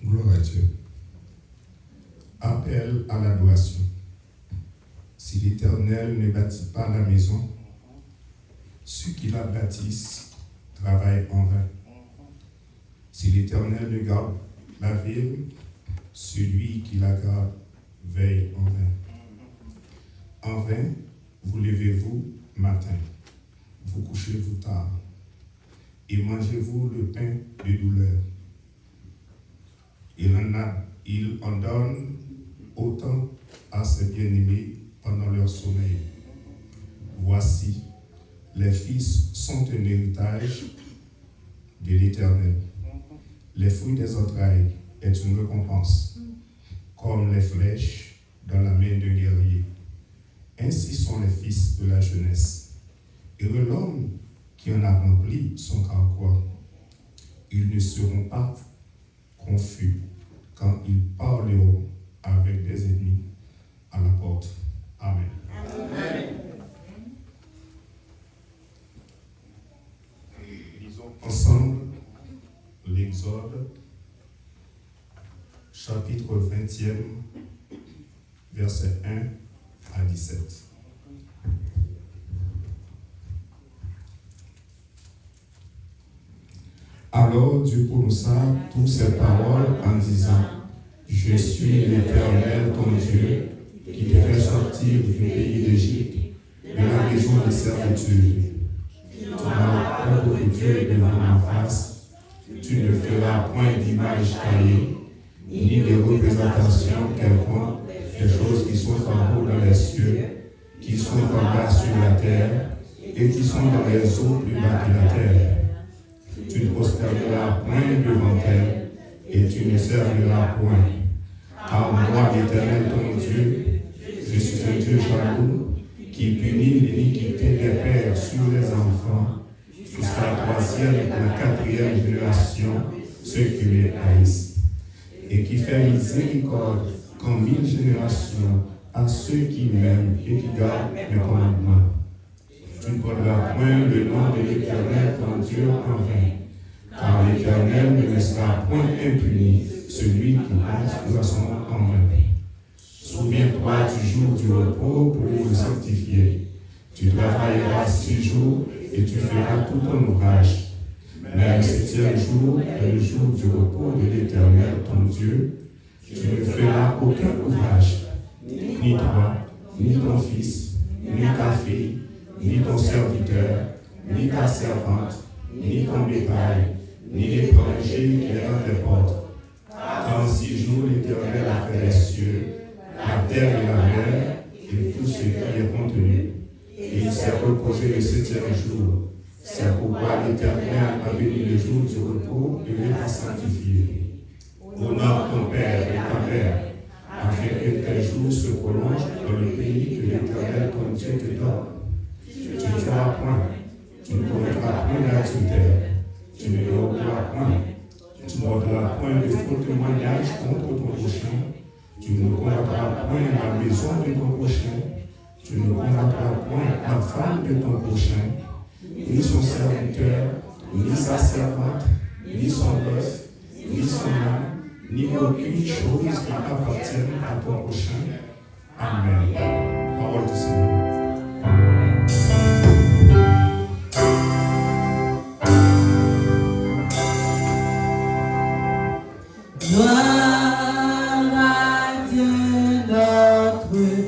Gloire à Dieu. Appel à l'adoration. Si l'Éternel ne bâtit pas la maison, ceux qui la bâtissent travaillent en vain. Si l'Éternel ne garde la ville, celui qui la garde veille en vain. En vain, vous levez-vous matin, vous couchez-vous tard, et mangez-vous le pain de douleur. Il en donne autant à ses bien-aimés pendant leur sommeil. Voici, les fils sont un héritage de l'Éternel. Les fruits des entrailles est une récompense, comme les flèches dans la main d'un guerrier. Ainsi sont les fils de la jeunesse. Heureux l'homme qui en a rempli son carquois. Ils ne seront pas confus quand ils parleront avec des ennemis à la porte. Amen. Amen. Lisons ensemble l'Exode, chapitre 20e, versets 1 à 17. Alors Dieu prononça toutes ces paroles en disant: Je suis l'Éternel ton Dieu, qui te fait sortir du pays d'Égypte, de la maison de servitude. Tu n'auras pas d'autre Dieu devant ma face. Tu ne feras point d'image taillée, ni de représentation quelconque des choses qui sont en haut dans les cieux, qui sont en bas sur la terre, et qui sont dans les eaux plus bas que la terre. Tu ne prosterneras point devant elle, et tu ne serviras point. Car moi, l'Éternel ton Dieu, je suis un Dieu jaloux, qui punit l'iniquité des pères sur les enfants, jusqu'à la troisième et la quatrième génération, ceux qui me haïssent, et qui fait miséricorde comme 1000 générations à ceux qui m'aiment et qui gardent mes commandements. Tu ne prendras point le nom de l'Éternel ton Dieu en vain, car l'Éternel ne laissera point impuni celui qui ose son nom en vain. Souviens-toi du jour du repos pour le sanctifier. Tu travailleras 6 jours et tu feras tout ton ouvrage. Mais le 7e jour est le jour du repos de l'Éternel ton Dieu. Tu ne feras aucun ouvrage, ni toi, ni ton fils, ni ta fille, ni ton serviteur, ni ta servante, ni ton bétail, ni l'étranger qui est dans tes portes. s'est reposé le 7e jour. C'est pourquoi l'Éternel a béni le jour du repos et l'a sanctifié. Honore ton père et ta mère, afin que tes jours se prolongent dans le pays que l'Éternel ton Dieu te donne. Tu ne tueras point, tu ne commettras point d'adultère, tu ne voleras point, tu ne mordras point de faux témoignages contre ton prochain, tu ne combattras point la maison de ton prochain, tu ne combattras point la femme de ton prochain, ni son serviteur, ni sa servante, ni son bœuf, ni son âne, ni aucune chose qui appartienne à ton prochain. Amen. Parole du Seigneur. Gloire à Dieu notre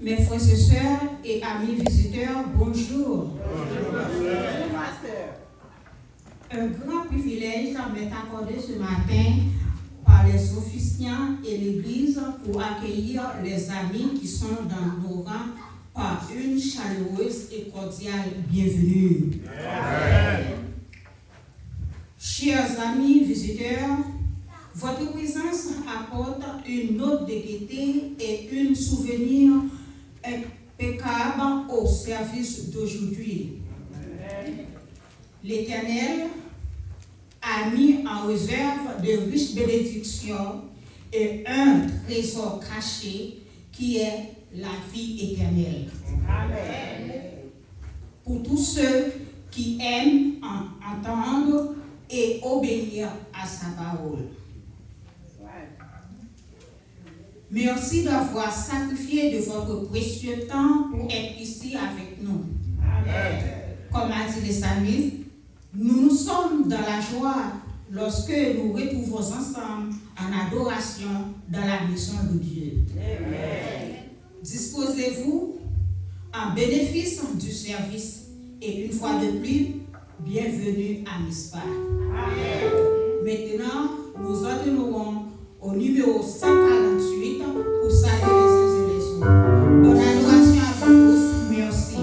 Mes frères et sœurs et amis visiteurs, bonjour. Un grand privilège m'est accordé ce matin par les officiants et l'Église pour accueillir les amis qui sont dans nos rangs par une chaleureuse et cordiale bienvenue. Amen. Chers amis visiteurs, votre présence apporte une note de gaieté et un souvenir impeccable au service d'aujourd'hui. L'Éternel a mis en réserve de riches bénédictions et un trésor caché qui est la vie éternelle. Amen. Pour tous ceux qui aiment entendre et obéir à sa parole. Merci d'avoir sacrifié de votre précieux temps pour être ici avec nous. Amen. Comme a dit le psalmiste, nous sommes dans la joie lorsque nous retrouvons ensemble en adoration dans la maison de Dieu. Amen. Disposez-vous en bénéfice du service et une fois de plus, bienvenue à Mispa. Amen. Maintenant, nous ordonnerons au numéro 148 pour saluer les uns et les autres. Bonne adoration à vous tous. Merci.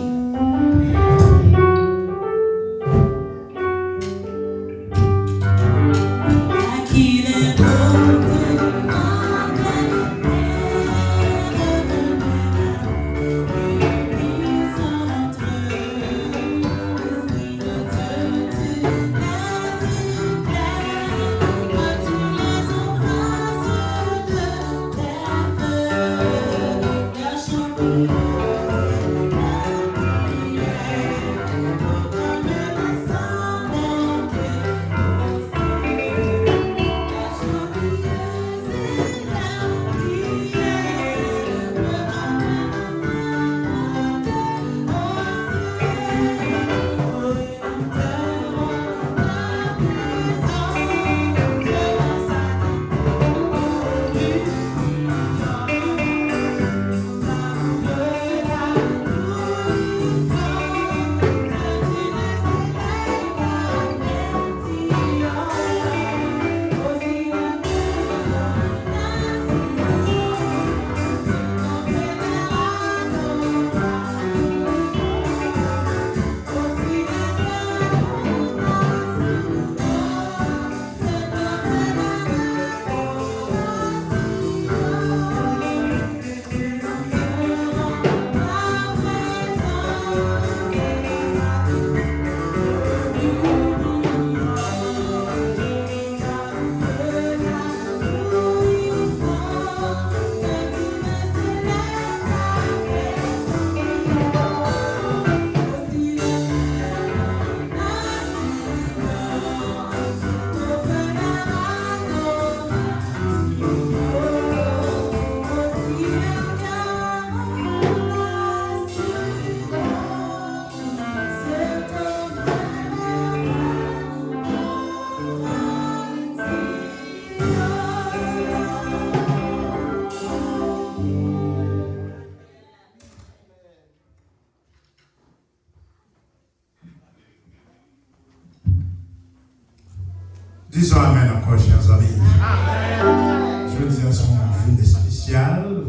Disons Amen encore, chers amis. Amen. Je dis à son journée spéciale.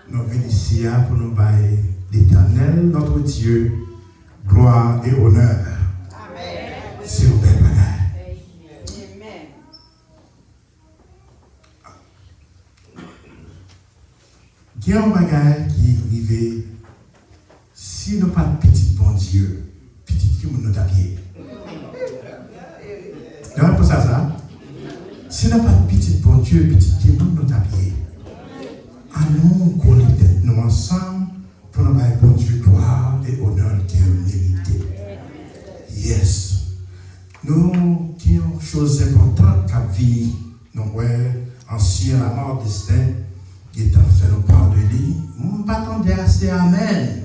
Nous venons ici pour nous bailler l'Éternel, notre Dieu, gloire et honneur. Amen. C'est une belle bagaille. Amen. Il y a un bagaille qui arrive si nous pas de petit bon Dieu, petit qui nous tapier. Vous pour ça? Si nous pas de petit bon Dieu, petit qui nous tapier. Allons coller nous ensemble pour nous faire bon Dieu gloire et honneur qui est mérité. Yes. Nous qui avons une chose importante qu'à vie, nous voyons ancien la mort destin qui est en fait nous part de lui. Nous ne pas assez amen.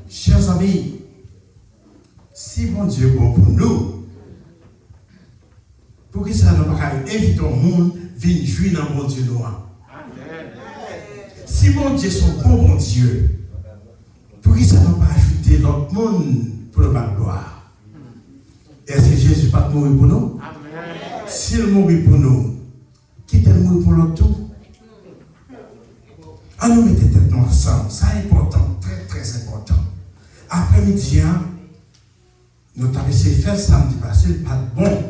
Chers amis, si bon Dieu est bon pour nous, pour que ça ne pas inviter le monde à venir jouer dans mon Dieu noir. Si bon Dieu est bon Dieu, pour que ça ne pas ajouter l'autre monde pour le bas de gloire. Est-ce que Jésus n'est pas mort pour nous? S'il mourit pour nous, qui est mort pour l'autre tout? On nous mettait tête ensemble, ça est important, très très important. Après-midi, nous avons essayé de faire samedi passé, il n'est pas bon.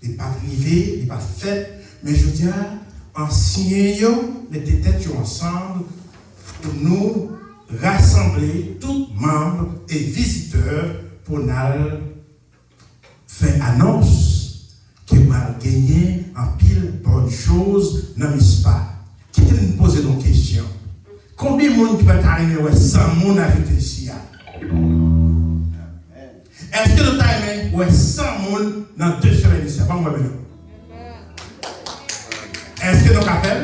Il n'est pas arrivé, il n'est pas fait. Mais je dis, anciens, mettez tête ensemble pour nous rassembler, tous membres et visiteurs, pour nous faire annonce qu'il va gagner en pile bonne chose dans l'ISPA. Qui te nous poser nos questions? Combien de monde qui peut arriver 100 monde ajouté ici? Est-ce que nous avons 100 monde dans 2 semaines ici? Pas moi maintenant. Est-ce que nous avons fait?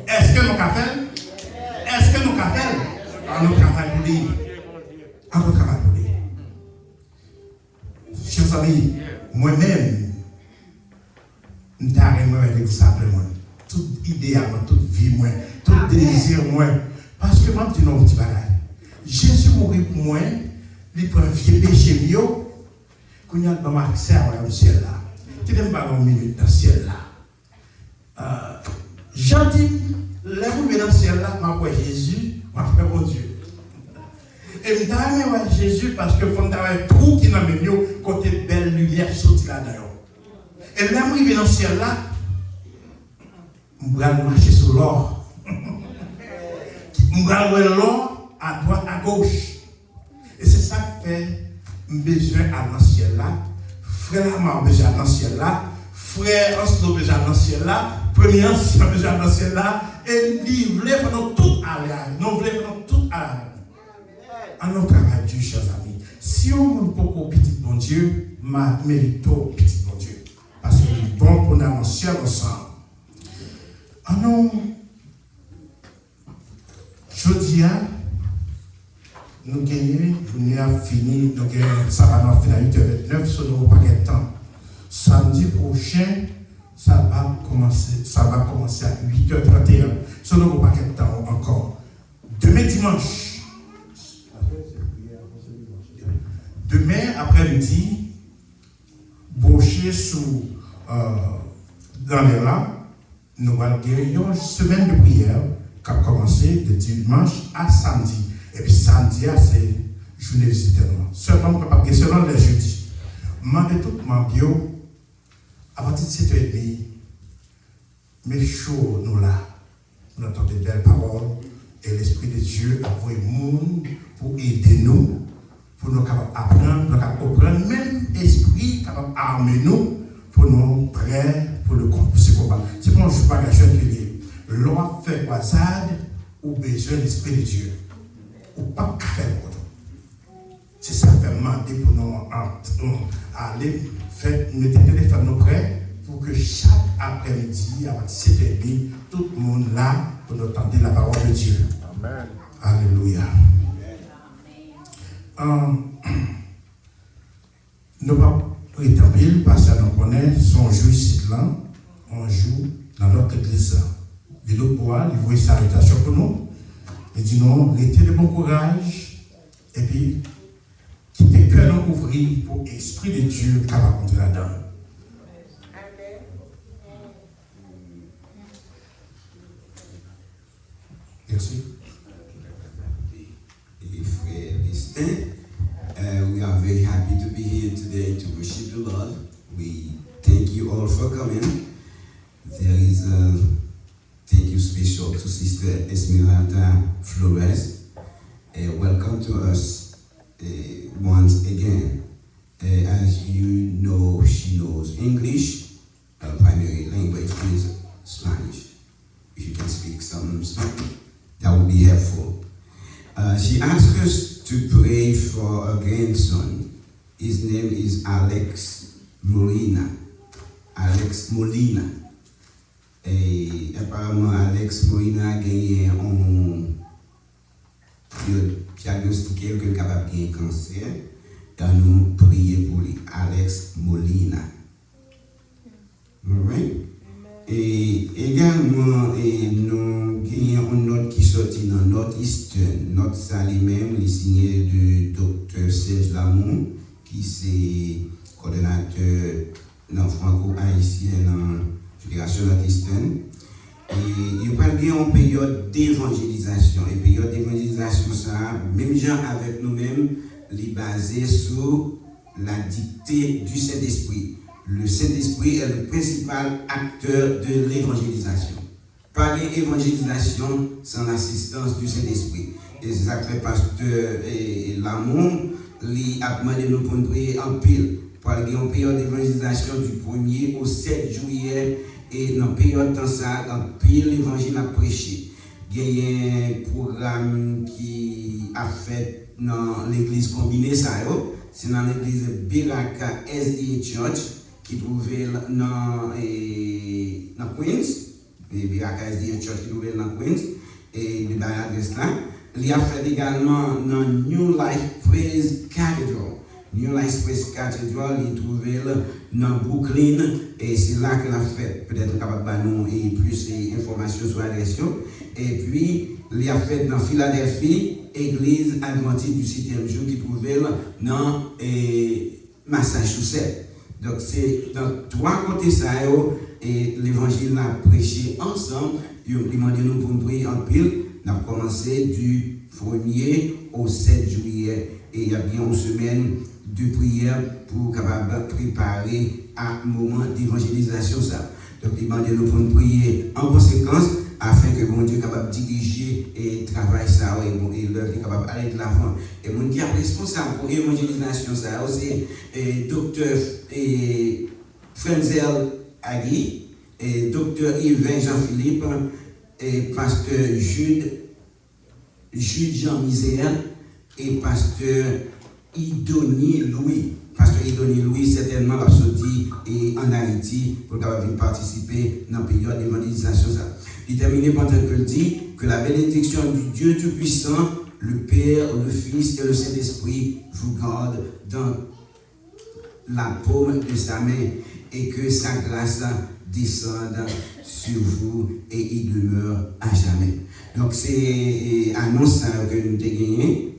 Est-ce que nous avons fait? Est-ce que nous avons fait? On nous travaille pour lui. On nous travaille pour lui. Chers amis, moi-même, je suis un exemple. Toute idée, toute vie, tout désir, parce que moi, je dis non, petit bagage. Jésus mourit pour moi, il prend un vieux péché mieux, qu'on y a dans accès au ciel là. Qui n'aime pas une minute dans le ciel là. Jean dit, là, vous venez dans le ciel là, je vois Jésus, je fais bon Dieu. Et je vois Jésus parce que faut avoir tout qui n'a pas mieux, côté belle lumière sortie là-dedans. Et là, vous venez dans le ciel là, je vais marcher sur l'or. Je vais voir l'or à droite, à gauche. Et c'est ça qui fait besoin à l'ancien là. Frère Amar besoin à l'ancien là. Frère Oslo besoin à l'ancien là. Premier ancien besoin à l'ancien là. Et nous voulons faire tout aller. Nous voulons faire tout aller. En notre travail, Dieu, chers amis. Si on ne peut pas petit bon Dieu, mérite petit bon Dieu. Parce qu'il est bon pour nous avancer ensemble. Ah non, je dis, nous gagnons, nous avons fini, nous gagnons, ça va nous finir à 8h29 sur nos paquets de temps. Samedi prochain, ça va commencer à 8h31 sur nos paquets de temps encore. Demain dimanche, demain après-midi, brocher dans les rangs. Nous allons avoir une semaine de prière qui a commencé de dimanche à samedi. Et puis samedi, c'est journée visitaire. Seulement les jeudis. Je demande tout le monde, à partir de 7h30, mais chaud nous là. Nous entendons des belles paroles. Et l'Esprit de Dieu a envoyé le monde pour aider nous, pour nous apprendre, pour nous comprendre. Même l'Esprit capable d'armer nous pour nous prêts pour le combat. C'est pour je ne pas gâcher que l'on fait croisade ou besoin de l'Esprit de Dieu. Ou pas faire l'autre. C'est ça qui fait demander pour nous aller mettre le téléphone prêts pour que chaque après-midi, à 7h30, tout le monde là pour nous entendre la parole de Dieu. Amen. Alléluia. Nous pas rétablir parce que nous connaissons son jour ici là, on joue dans notre église. Il nous boit, il voit sa salutation pour nous. Il dit non, mettez de bon courage et puis qui Qui tes cœurs nous ouvrir pour l'Esprit de Dieu capable d'entrer là-dedans. Merci. Frère Destin, we are very happy to be here today to worship the Lord. We thank you all for coming. There is a thank you special to Sister Esmeralda Flores. Welcome to us once again. As you know, she knows English. Her primary language is Spanish. If you can speak some Spanish, that would be helpful. She asked us to pray for her grandson. His name is Alex Molina. Alex Molina. Et apparemment, Alex Molina a gagné un diagnostiqué qu'il est capable de gagner un cancer. Et nous prier pour lui. Alex Molina. All right? Et également, nous gagnons une note qui sortit dans Northeastern. Note ça lui-même, les signé de Dr. Serge Lamont, qui est coordonnateur dans franco-haïtien dans la Fédération Northeastern. Et il y a une période d'évangélisation. Et période d'évangélisation, ça, même gens avec nous-mêmes, les basé sur la dictée du Saint-Esprit. Le Saint-Esprit est le principal acteur de l'évangélisation. Pas d'évangélisation sans l'assistance du Saint-Esprit. Et c'est ça que le pasteur Lamont a demandé nous pour prier en pile. Pour aller en période d'évangélisation du 1er au 7 juillet. Et dans la période de ça, en pile, l'évangile a prêché. Il y a un programme qui a fait dans l'église combinée, c'est dans l'église Biraka SDA Church, qui trouvait dans Queens, Biraka SDA Church qui trouvait dans Queens, et de l'adresse là. Il a fait également dans New Life Praise Cathedral. New Life Praise Cathedral, il trouvait dans Brooklyn, et c'est là qu'il a fait, peut-être capable de nous et plus d'informations sur l'adresse. Et puis, il a fait dans Philadelphie, église adventiste du 7e jour qui trouvait dans Massachusetts. Donc, c'est dans trois côtés ça, et l'évangile a prêché ensemble. Il a demandé nous pour prier en pile. On a commencé du 1er au 7 juillet. Et il y a bien une semaine de prière pour capable préparer un moment d'évangélisation. Ça. Donc, il a demandé nous pour prier en conséquence afin que mon Dieu soit capable de diriger et travailler ça et l'œuvre est capable d'aller de l'avant. Et mon Dieu est responsable pour l'évangélisation, ça c'est docteur Frenzel Agui, et docteur Yvain Jean-Philippe, et pasteur Jude Jean Misère, et pasteur Idoni Louis. Pasteur Idoni Louis, certainement, va sortir en Haïti pour participer dans la période d'évangélisation. Il termine par qu'il dit que la bénédiction du Dieu Tout-Puissant, le Père, le Fils et le Saint-Esprit vous gardent dans la paume de sa main et que sa grâce descende sur vous et il demeure à jamais. Donc c'est annonce que nous avons gagné.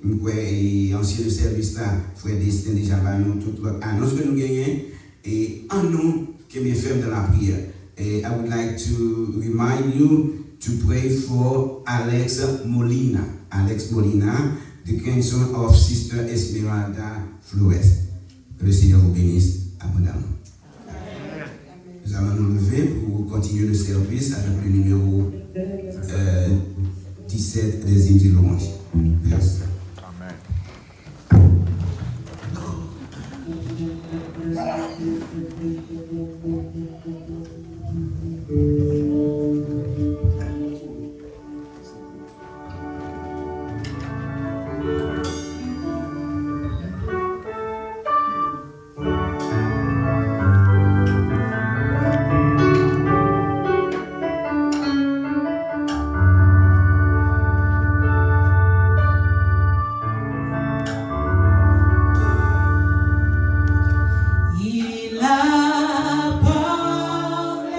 Ancien service là, frère Destin déjà va nous toute l'autre annonce que nous gagnons et en nous qui me ferme dans la prière. I would like to remind you to pray for Alex Molina. Alex Molina, the grandson of Sister Esmeralda Flores. Que le Seigneur vous bénisse abondamment. Nous allons nous lever pour continuer le service avec le numéro 17 des hymnes de louange. Merci. Il a parlé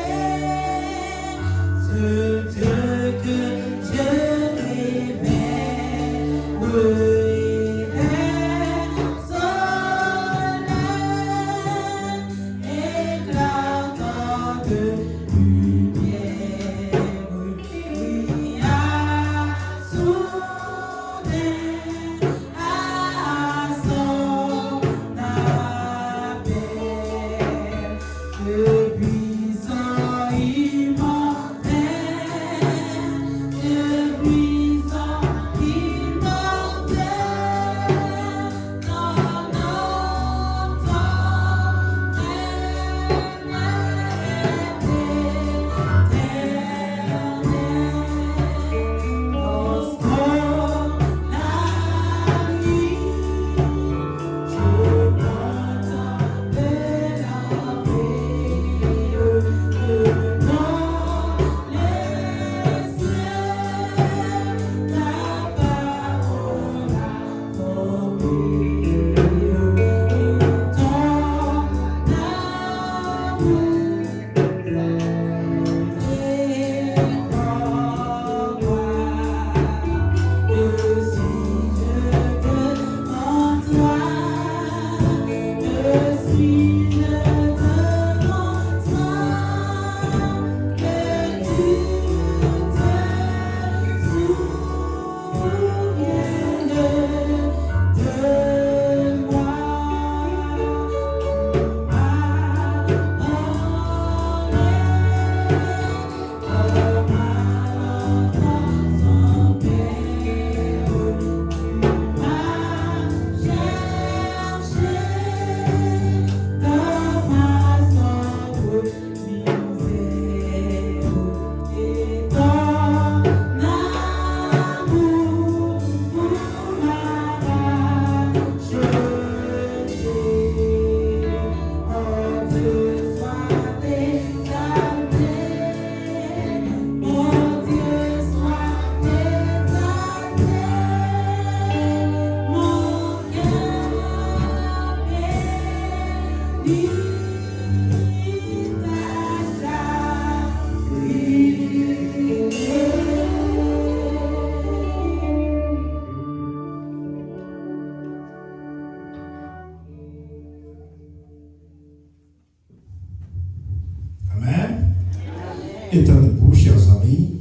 Étant debout, chers amis,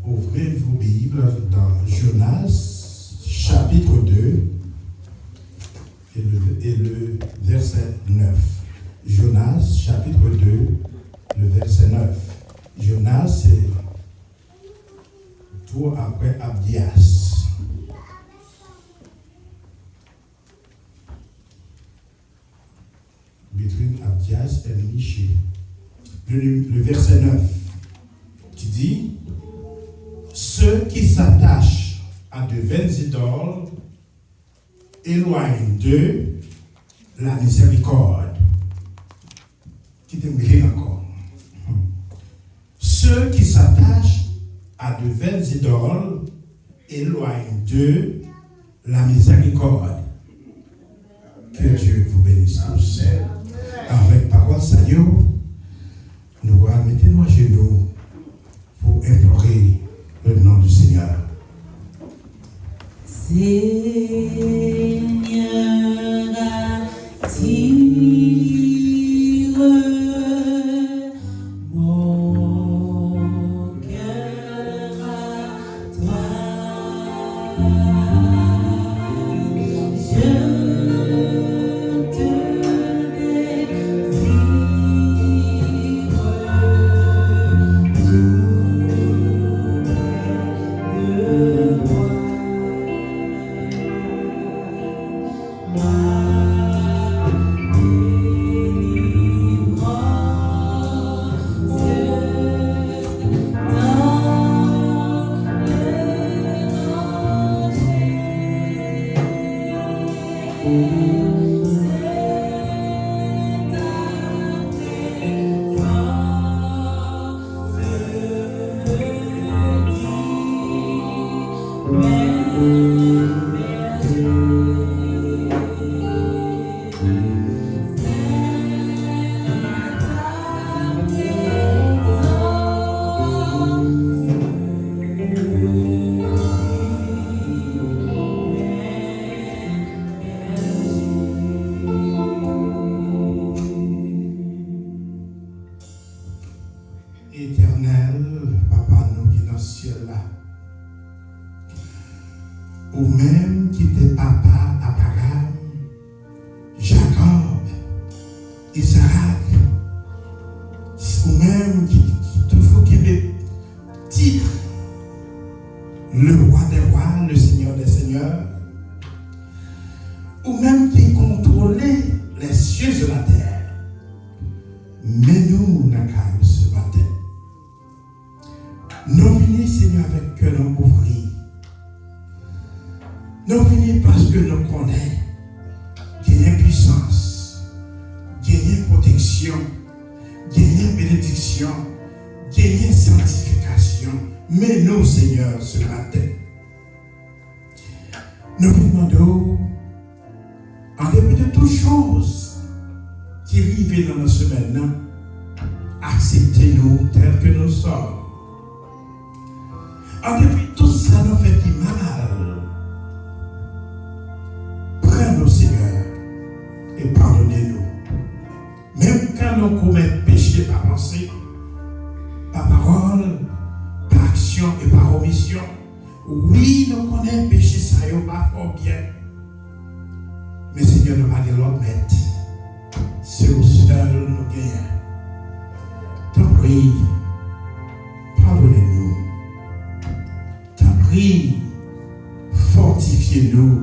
ouvrez vos Bibles dans Jonas, chapitre 2, et le verset 9. Jonas, chapitre 2, le verset 9. Jonas, c'est tout après Abdias. Between Abdias et Miché. Le verset 9 qui dit: ceux qui s'attachent à de vaines idoles éloignent d'eux la miséricorde. Qui te met encore? Ceux qui s'attachent à de vaines idoles éloignent d'eux la miséricorde. Que Dieu vous bénisse tous. Avec parole Seigneur, nous allons mettre nos genoux pour implorer le nom du Seigneur. Seigneur, attire mon cœur à toi. Je te désire. Éternel, Papa, nous qui dans le ciel là, ou même qui était papa Abraham, Jacob, Isaac, ou même qui toujours qui avait titre, le roi des rois, le seigneur des seigneurs, ou même qui contrôlait les cieux de la terre. Mais nous, nous ce matin, nous venons, Seigneur, avec cœur ouvert. Nous venons parce que nous connaissons qu'il y a puissance, qu'il y a protection, qu'il y a bénédiction, qu'il y a sanctification. Mais nous, Seigneur, ce matin, nous vous demandons, en dépit de toutes choses qui arrivent dans notre semaine, acceptez-nous tels que nous sommes. En dépit de tout ça, nous fait du mal. Prenez-nous, Seigneur, et pardonnez-nous. Même quand nous commettons péché par pensée, par parole, par action et par omission, oui, nous connaissons péché, ça y est pas fort bien. Mais Seigneur, nous pas de l'autre mettre. C'est au seul nous gagnons. T'en prie, pardonnez-nous. T'en prie, fortifiez-nous.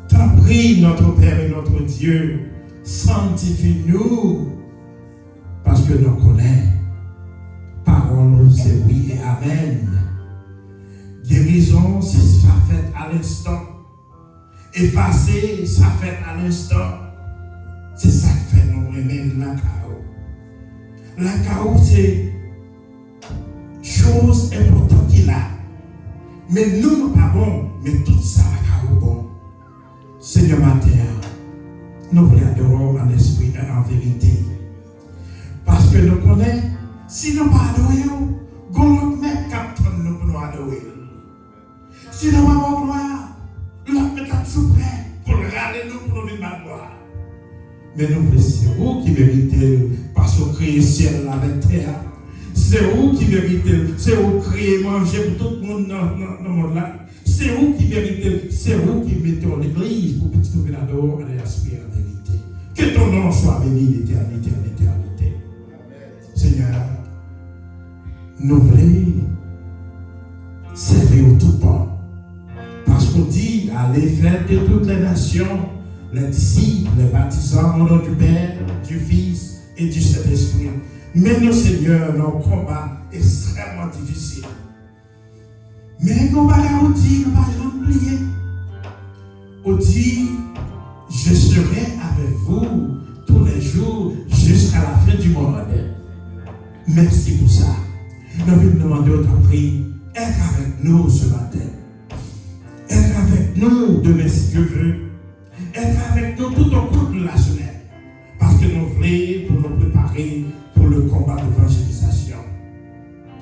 T'en prie, notre Père et notre Dieu, sanctifie-nous. Parce que nous connaissons. Parole, c'est oui et amen. Guérison, c'est ça fait à l'instant. Effacer, ça fait à l'instant. C'est ça qui fait nous remettre la chaos. La chaos, c'est chose importante qu'il a. Mais nous, nous pas bon, mais tout ça, la chaos bon. Seigneur matin, nous vous adorons en esprit et en vérité. Parce que nous connaissons, si nous ne pas adorer, nous mettre capteur nous pour nous adorer. Si nous n'avons pas gloire, nous mettons tout prêt pour regarder nous pour nous venir gloire. Mais nous, c'est vous qui méritez, parce parce que vous créez ciel avec terre. C'est vous qui méritez, c'est vous qui créez manger pour tout le monde dans le monde là. C'est vous qui méritez, c'est vous qui mettez en l'église pour petit gouvernement à l'esprit en vérité. Que ton nom soit béni d'éternité en éternité. Seigneur, nous voulons servir au tout temps. Parce qu'on dit, allez faire de toutes les nations, les disciples, les baptisants au nom du Père, du Fils et du Saint-Esprit. Mais nos Seigneur, nos combats extrêmement difficiles. Mais qu'on va on dit, on va jamais oublier. On dit, je serai avec vous tous les jours jusqu'à la fin du monde. Merci pour ça. Nous voulons demander au temps pris, être avec nous ce matin. Être avec nous demain si Dieu veut. Être avec nous tout au cours de la semaine. Parce que nous voulons pour nous préparer pour le combat d'évangélisation.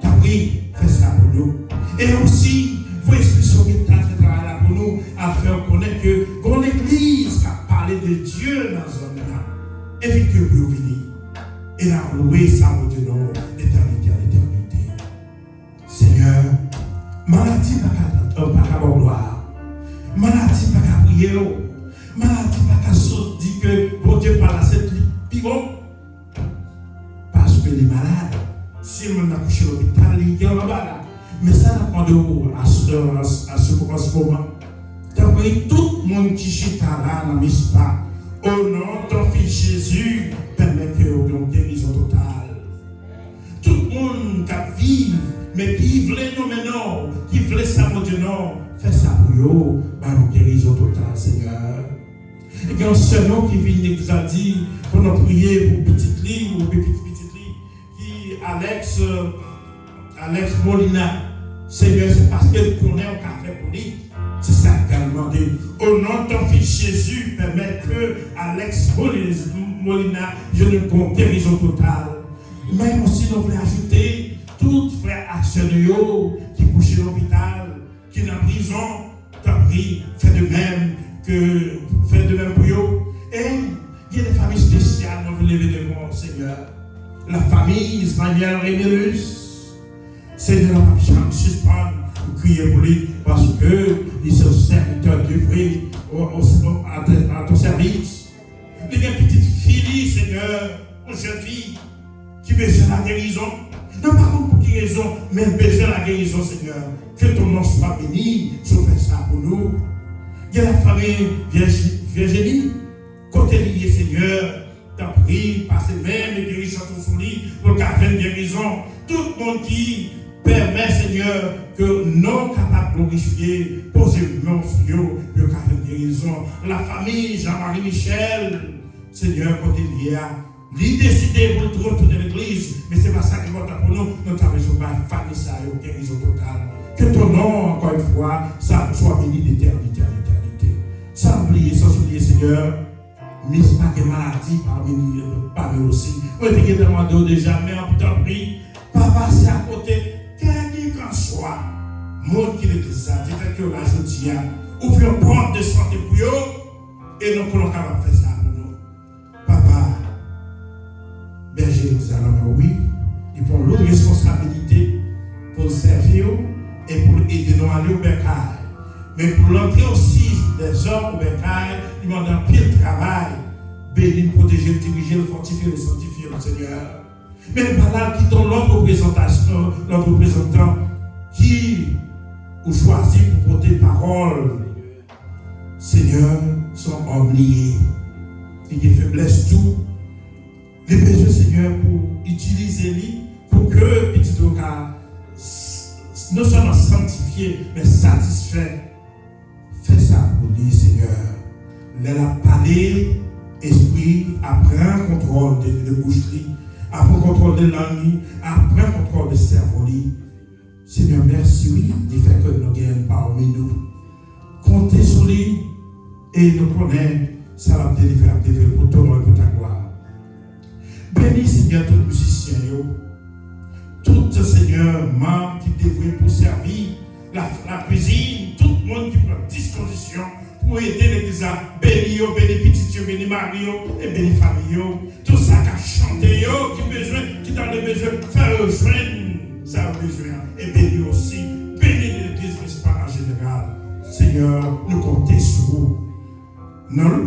T'as pris, fais ça pour nous. Et aussi, vous expliquer que tu travailles là pour nous, à faire connaître que dans l'église qui a parlé de Dieu dans ce moment-là, et puis que vous venez. Et là, louer ça au Dieu nom d'éternité à l'éternité. Seigneur, maladie pas qu'à gloire, maladie pas qu'à prier, maladie pas qu'à dire que bon Dieu parle à cette pivot. Parce que les malades, si on a couché à l'hôpital, il y a un là. Mais ça n'a pas de haut à ce moment. D'après tout le monde qui chita là dans le mispa, au nom de ton fils Jésus, permet que nous ayons une guérison totale. Tout le monde qui vit, mais qui voulait nous maintenant, qui voulait ça, mon Dieu, non, fais ça pour eux, une guérison totale, Seigneur. Et il y a un seul nom qui vient nous a dit, pour nous prier pour petite lit ou petite lit, qui Alex Molina. Seigneur, c'est parce qu'elle connaît un café pour lui. C'est ça qu'elle a demandé. Au nom de ton fils Jésus, permet que Alex Molina, je ne compte guérison totale. Même aussi, nous voulons ajouter tout frère actionnaire qui couche à l'hôpital, qui est en prison, t'as pris, fais de même pour eux. Et il y a des familles spéciales, nous voulons lever devant Seigneur. La famille Ismaël Rémélus. Seigneur, on va jamais suspendre, crier pour lui, parce que il est serviteur de Dieu, à ton service. Il y a une petite fille, Seigneur, une jeune fille, qui besoin de la guérison. Non pas pour guérison, mais besoin de la guérison, Seigneur. Que ton nom soit béni, je fais ça pour nous. Il y a la famille Virginie, côté lié, Seigneur. T'as pris, passez même les guérisons sur lui, pour qu'à une guérison. Tout le monde qui permet, Seigneur, que nous capables de glorifier, poser le nom sur eux, pour qu'à une guérison. La famille Jean-Marie Michel, Seigneur, côté lié, il décidé pour retourner à l'église, mais c'est pas ça qui compte pour nous. Nous avons besoin de famille, ça, une guérison totale. Que ton nom, encore une fois, ça soit béni d'éternité à l'éternité. Sans oublier, Seigneur, mais ce n'est pas des maladies parmi nous aussi. On te demande déjà, mais on t'en prie, pas passer à côté, quel qu'en soit, monde qui est ça, qui fait que aujourd'hui, ouvre une porte de santé pour eux, et nous pouvons faire ça pour nous. Papa, berger, nous allons, oui, il prend l'autre responsabilité pour servir et pour aider nous à aller au bercail. Mais pour l'entrée aussi des hommes au bercail, ils demandent un pile travail. Bénir, protéger, diriger, fortifier, le sanctifier, le Seigneur. Mais par là, quittons l'autre représentant qui ont choisi pour porter parole. Seigneur, sont oubliés. Il y a faiblesse tout. Les besoins, Seigneur, pour utiliser lui, pour que petit Oka, non seulement sanctifié, mais satisfait. Fais ça pour lui, Seigneur. Elle a parlé, esprit, après un contrôle de boucherie, après un contrôle de langue, après un contrôle de cerveau. Seigneur, merci, oui, du fait que nous gagnons parmi nous. Comptez sur lui et nous connaissons, ça va délivrer pour ton nom et pour ta gloire. Bénis, Seigneur, tous les musiciens, tout Seigneur, membres qui devraient pour servir la cuisine, tout le monde qui prend disposition pour aider l'église à bénir, bénir petit, bénir Mario et bénir famille. Tout ça qui a chanter, yo, qui dans le besoin, faire rejoindre ça besoin. Et bénir aussi, bénir l'église municipale en général. Seigneur, nous comptons sur vous. Non,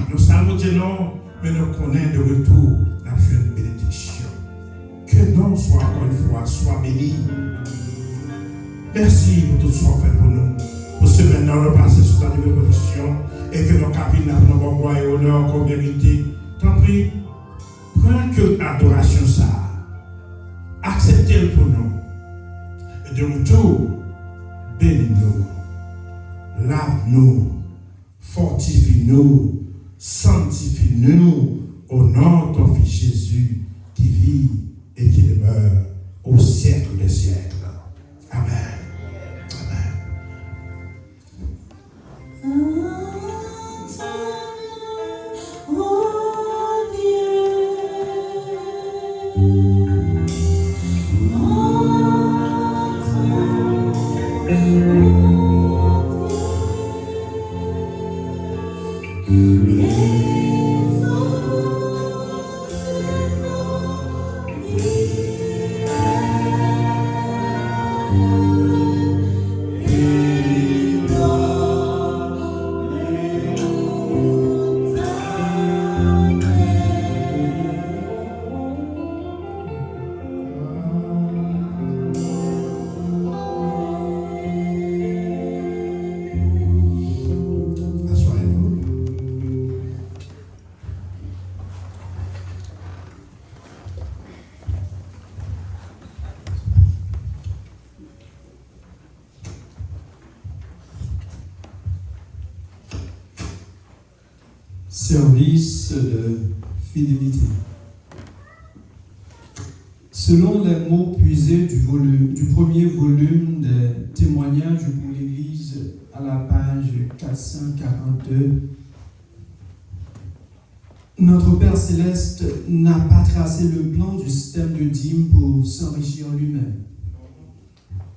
nous savons Dieu non, mais nous connaissons de retour la jeune bénédiction. Que non soit encore une fois, soit béni. Merci pour tout ce qu'on fait pour nous. Pour ce maintenant repasser sur ta nouvelle position et que nos cabines n'ont pas gloire et honneur qu'on mérite. Tant pis, prends que l'adoration ça. Acceptez-le pour nous. Et de retour, bénis-nous, lave-nous, fortifie-nous, sanctifie-nous au nom de ton Fils Jésus qui vit et qui demeure au siècle des siècles. Amen. Service de fidélité. Selon les mots puisés du premier volume des témoignages pour l'Église à la page 442, notre Père Céleste n'a pas tracé le plan du système de dîmes pour s'enrichir lui-même,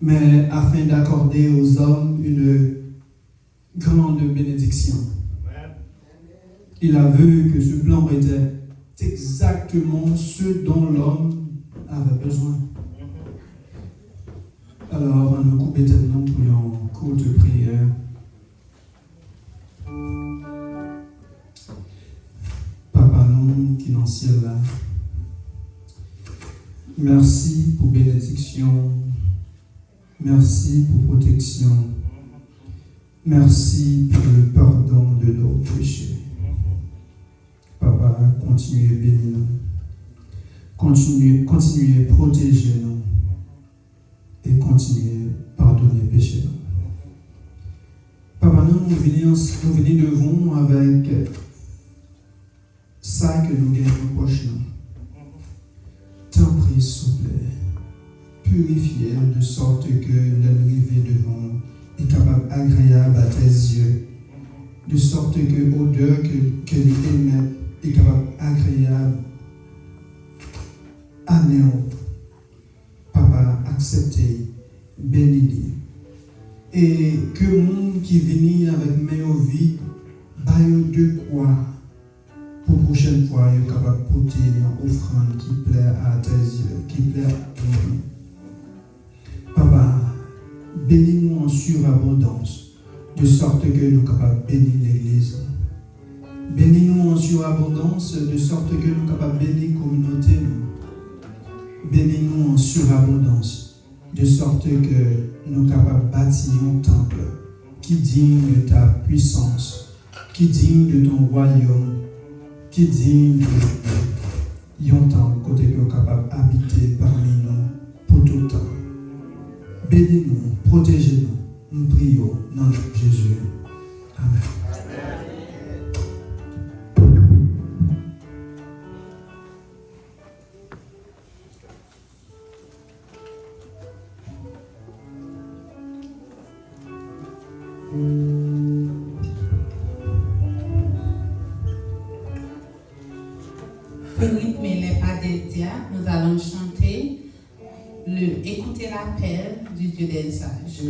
mais afin d'accorder aux hommes une grande bénédiction. Il a vu que ce plan était exactement ce dont l'homme avait besoin. Alors, à nos coupés nous prions courte prière. Papa, nous qui dans le ciel là, merci pour bénédiction, merci pour protection, merci pour le pardon de nos péchés. Papa, continuez à bénir nous, continuez à protéger nous et continuez à pardonner les péchés. Papa, nous venons devant avec ça que nous gagnons prochainement. T'en prie, s'il vous plaît, purifiez de sorte que l'arrivée devant est capable agréable à tes yeux, de sorte que l'odeur que nous émettons est capable agréable à nous. Papa, acceptez, bénis. Et que le monde qui vient avec mes vies, baille de quoi pour la prochaine fois, il est capable de porter une offrande qui plaît à tes yeux, qui plaît à nous. Papa, bénis-nous en surabondance, de sorte que nous sommes capables de bénir l'Église. Bénis-nous en surabondance, de sorte que nous sommes capables de bénir la communauté. Bénis-nous en surabondance, de sorte que nous sommes capables de bâtir un temple qui digne de ta puissance, qui digne de ton royaume, qui digne de un temple côté que nous sommes capables d'habiter parmi nous pour tout le temps. Bénis-nous, protégez-nous, nous prions dans le nom de Jésus. Amen. Pour rythmer les pas des diacres, nous allons chanter le Écoutez l'appel du Dieu des sages.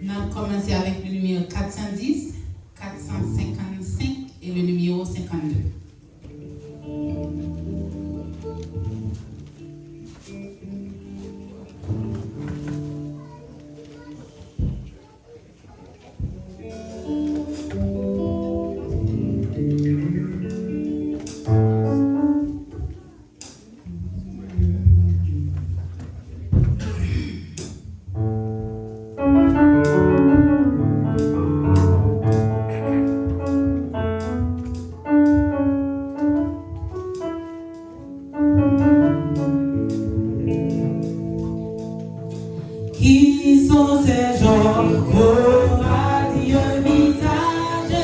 On a commencé avec le numéro 410, 455 et le numéro 52. Qui sont ces gens au radieux visage,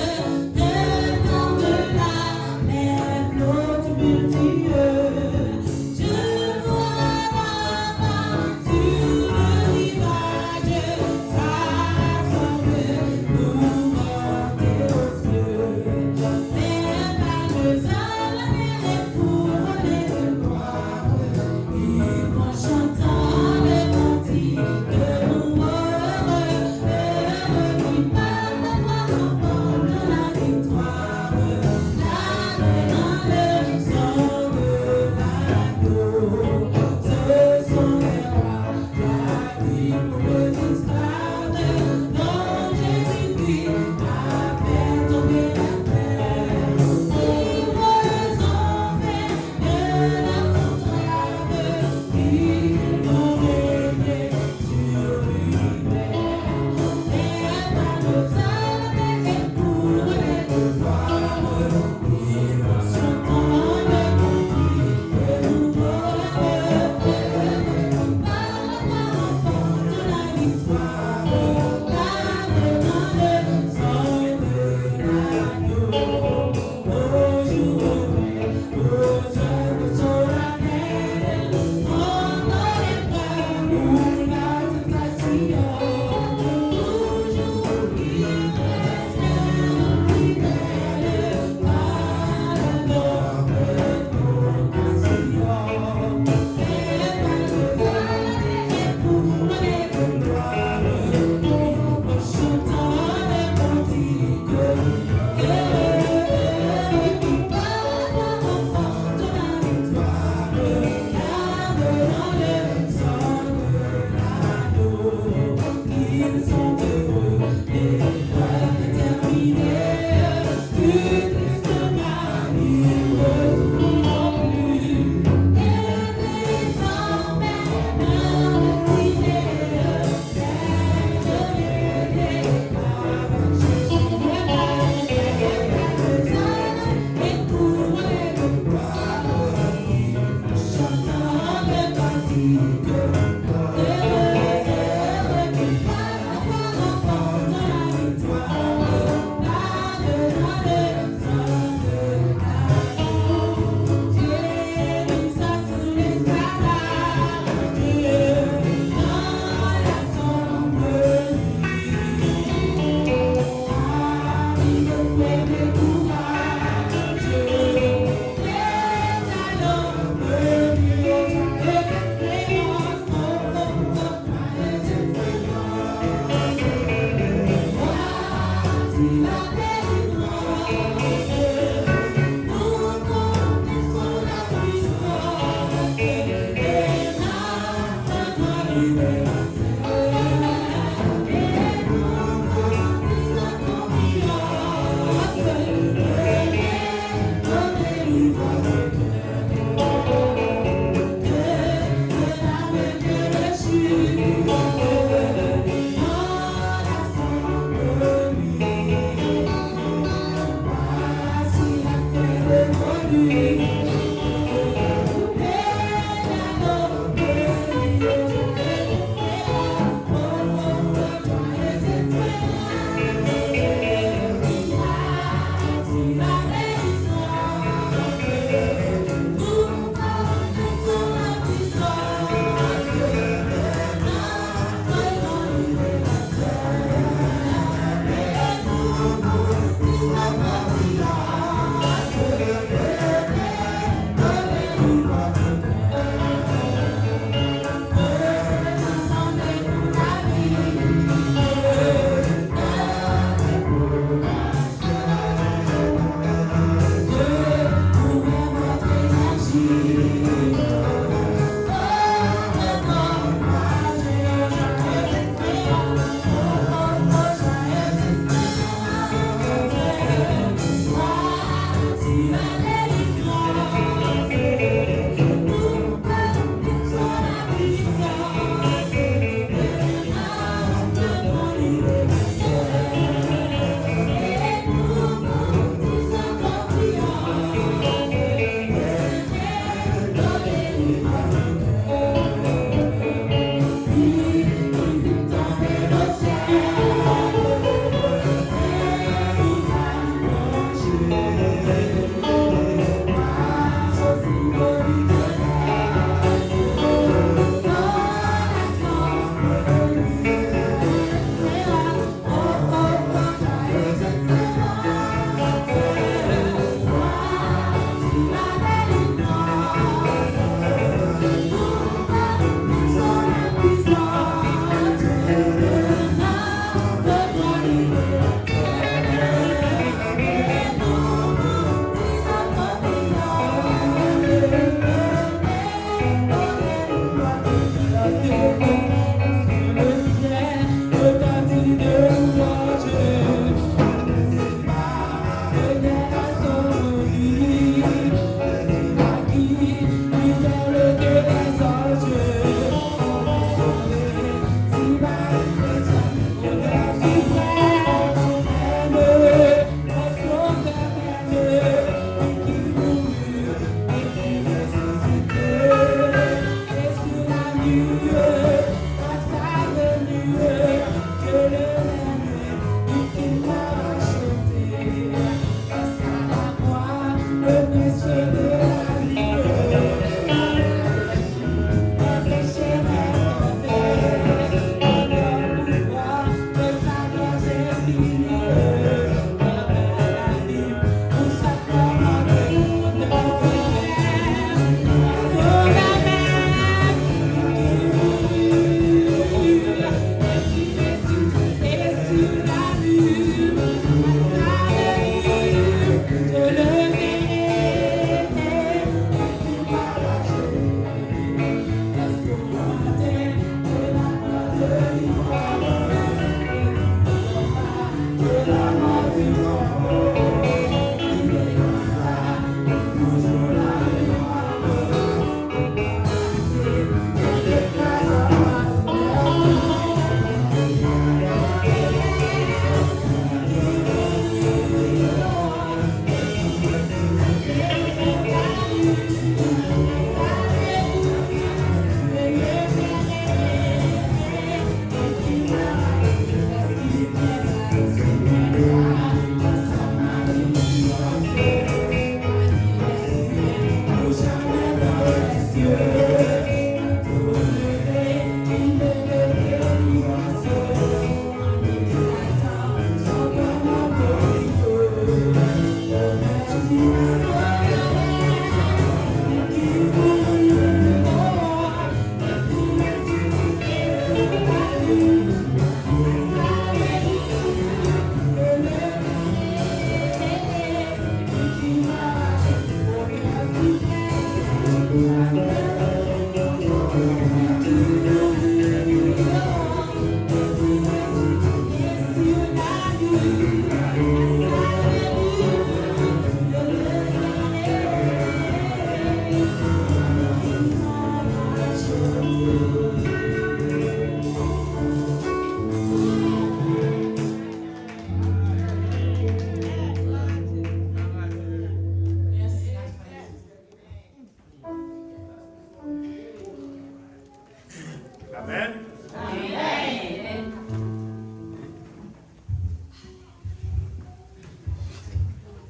tenant de la mer l'eau tumultueux? Je vois là-bas sur le rivage, rassemble nous monter aux cieux. Les balles à la mer et couronnées de gloire, ils vont chantant les cantiques.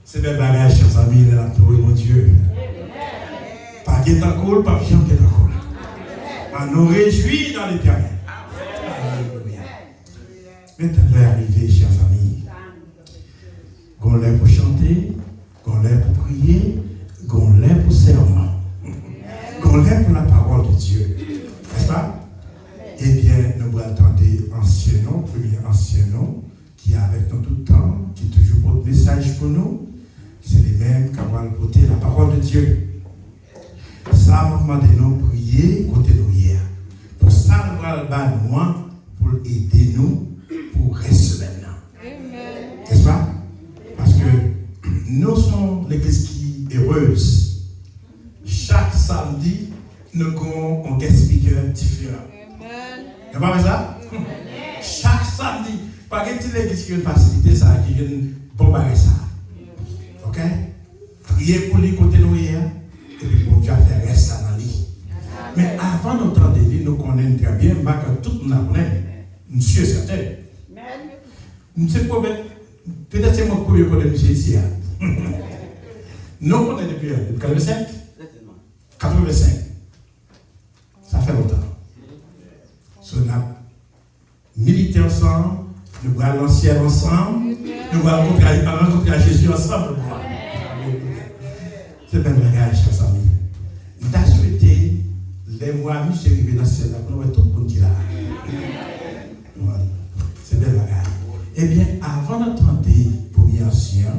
C'est des bagages, chers amis, de la tour, mon Dieu. Pas qui est en cool, pas bien qui est en cool. On nous réjouit dans l'éternel. Alléluia. Maintenant, est arrivé, chers amis. Qu'on l'ait pour chanter, qu'on l'ait pour prier, qu'on l'ait pour serment, qu'on l'ait pour la parole de Dieu. N'est-ce pas? Eh bien, nous allons attendre ancien nom, premier ancien nom, qui est avec nous tout le temps, qui toujours porte message pour nous. C'est les mêmes qui vont porter la parole de Dieu. Ça, nous demandons de prier côté nous hier. Pour ça, nous allons pour aider nous pour rester maintenant. N'est-ce pas? Parce que nous sommes l'église qui est heureuse. Chaque samedi, nous avons un guest speaker différent. N'est-ce pas ça? Chaque samedi, pas que l'église qui a une facilité, ça, qui vient bombarder ça. Ok? Priez pour lui côté nous hier, et puis bon Dieu a fait reste ça dans lui. Mais avant d'entendre lui, nous connaissons très bien, que tout le monde connaît. Monsieur certain. Monsieur peut-être c'est mon premier côté monsieur ici. Nous connaissons depuis 85. 85. Ça fait longtemps. Nous avons milité ensemble, nous allons l'ancien ensemble, nous allons rencontrer Jésus ensemble. C'est bien bagage, chers amis. Nous avons souhaité les mois mis arriver dans ce ciel, pour nous tout le monde qui est là. Voilà. C'est bien bagage. Eh bien, avant d'entendre le premier ancien,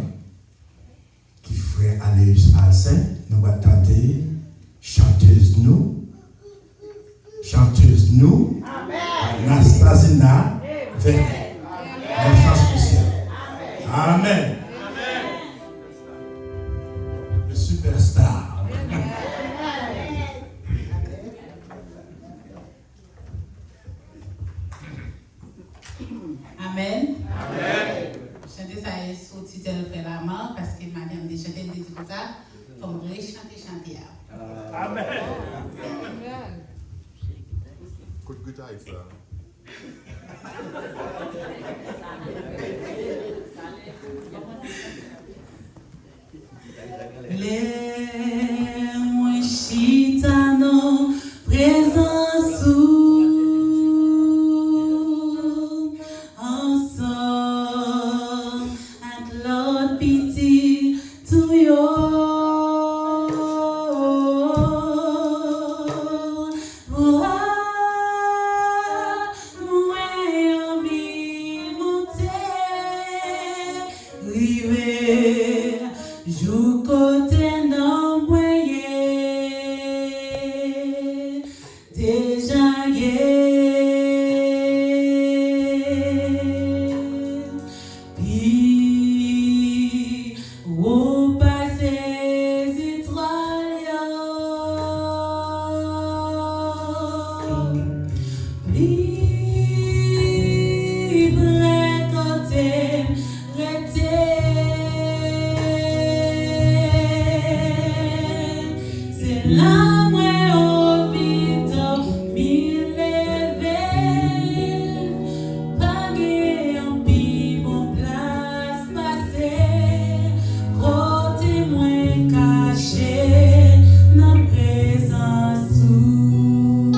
qui ferait Aloïs Alcin, nous allons tenter chanteuse nous, Anastasina Vernet. Une chance spéciale. Amen. Le superstar. Amen. Chanter ça est sorti de frère Lamar parce que madame de chanter dit comme ça, comme chanter. Amen. Good guitar, sir. Les moins chitanos présents sous ensemble avec l'autre petit tout yo. Jou kote nan mwenye deja ye pi ou pase zitral yo pi bre kote rete. La mwen ovito mi leve page an pi bon plas pase kote mwen kache nan prezans sou.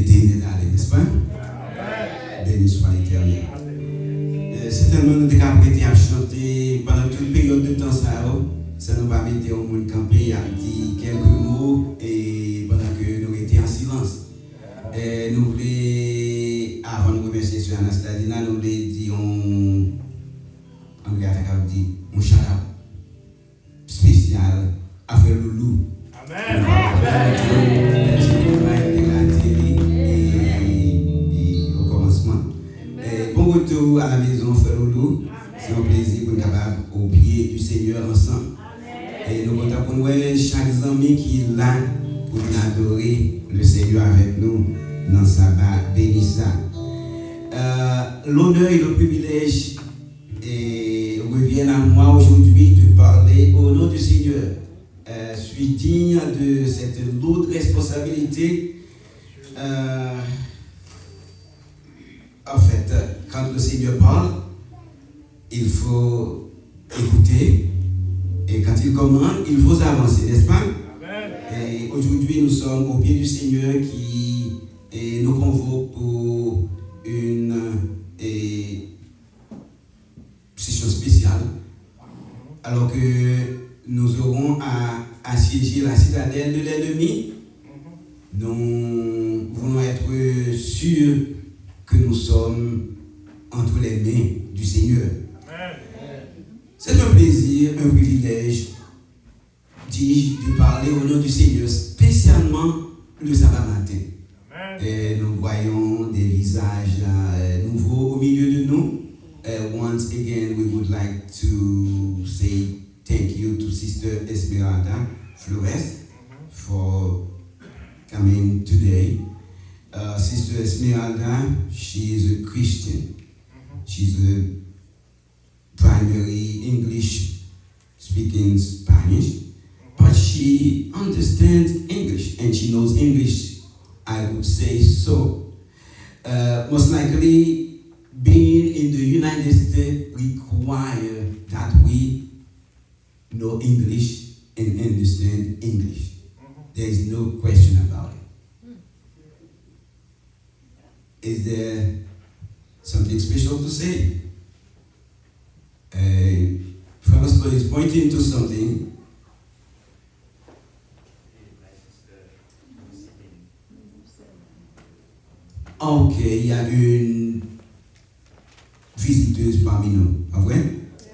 l'éternel, n'est-ce pas? Béni soit l'Éternel. Certainement, nous avons prêté à chanter pendant toute période de temps, ça nous va mettre au monde camper à dire quelques mots et pendant que nous étions en silence. Nous voulons, avant de remercier sur Anastasie, nous voulons dire un shout-out spécial à Frère Loulou. Amen. Et au commencement. Bon retour à la maison, Frère Loulou. C'est un plaisir pour nous capables au pied du Seigneur ensemble. Et nous comptons pour nous chaque ami qui est là pour nous adorer le Seigneur avec nous dans le sabbat béni ça. L'honneur et le privilège reviennent à moi aujourd'hui de parler au nom du Seigneur. Je suis digne de cette lourde responsabilité. En fait, quand le Seigneur parle, il faut écouter. Et quand il commande, il faut avancer, n'est-ce pas? Amen. Et aujourd'hui, nous sommes au pied du Seigneur qui nous convoque pour une session spéciale. Alors que nous aurons à assiéger la citadelle de l'ennemi, nous voulons être sûrs que nous sommes entre les mains du Seigneur. Amen. C'est un plaisir, un privilège, dis-je, de parler au nom du Seigneur, spécialement le sabbat matin. Et nous voyons des visages nouveaux au milieu de nous. Once again, we would like to say thank you to Sister Esmeralda Flores for coming today. Sister Esmeralda, she is a Christian. She's a primary English speaking Spanish, but she understands English and she knows English, I would say so. Most likely, being in the United States require that we know English and understand English. There is no question about it. Is there something special to say? Pastor is pointing to something. Ok, il y a une visiteuse parmi nous, pas vrai?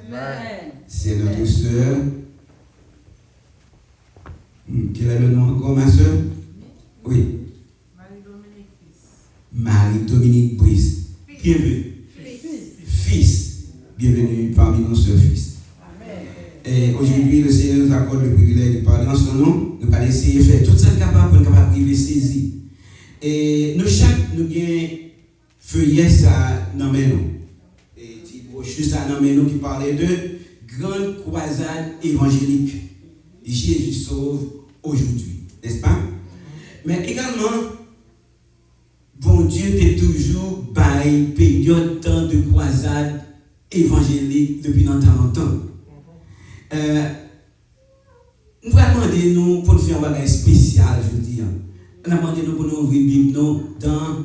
Amen. C'est notre sœur. Quel est le nom encore, ma sœur? Oui. Marie-Dominique Brice. Bienvenue. Fils. Bienvenue parmi nos sœurs fils. Et aujourd'hui, le Seigneur nous accorde le privilège de parler en son nom. Nous allons essayer de faire tout ça capable pour nous capables de saisir. Et nous chaque nous gagnons feuillet ça dans mes noms. Et petit brochure ça dans mes noms qui parlait de grande croisade évangélique. Jésus sauve aujourd'hui, n'est-ce pas? Mais également, bon Dieu t'est toujours bail période temps de croisade évangélique depuis longtemps. Nous allons demander nous pour nous faire un bagage spécial, je veux dire. On a demandé nous pour nous ouvrir Bible dans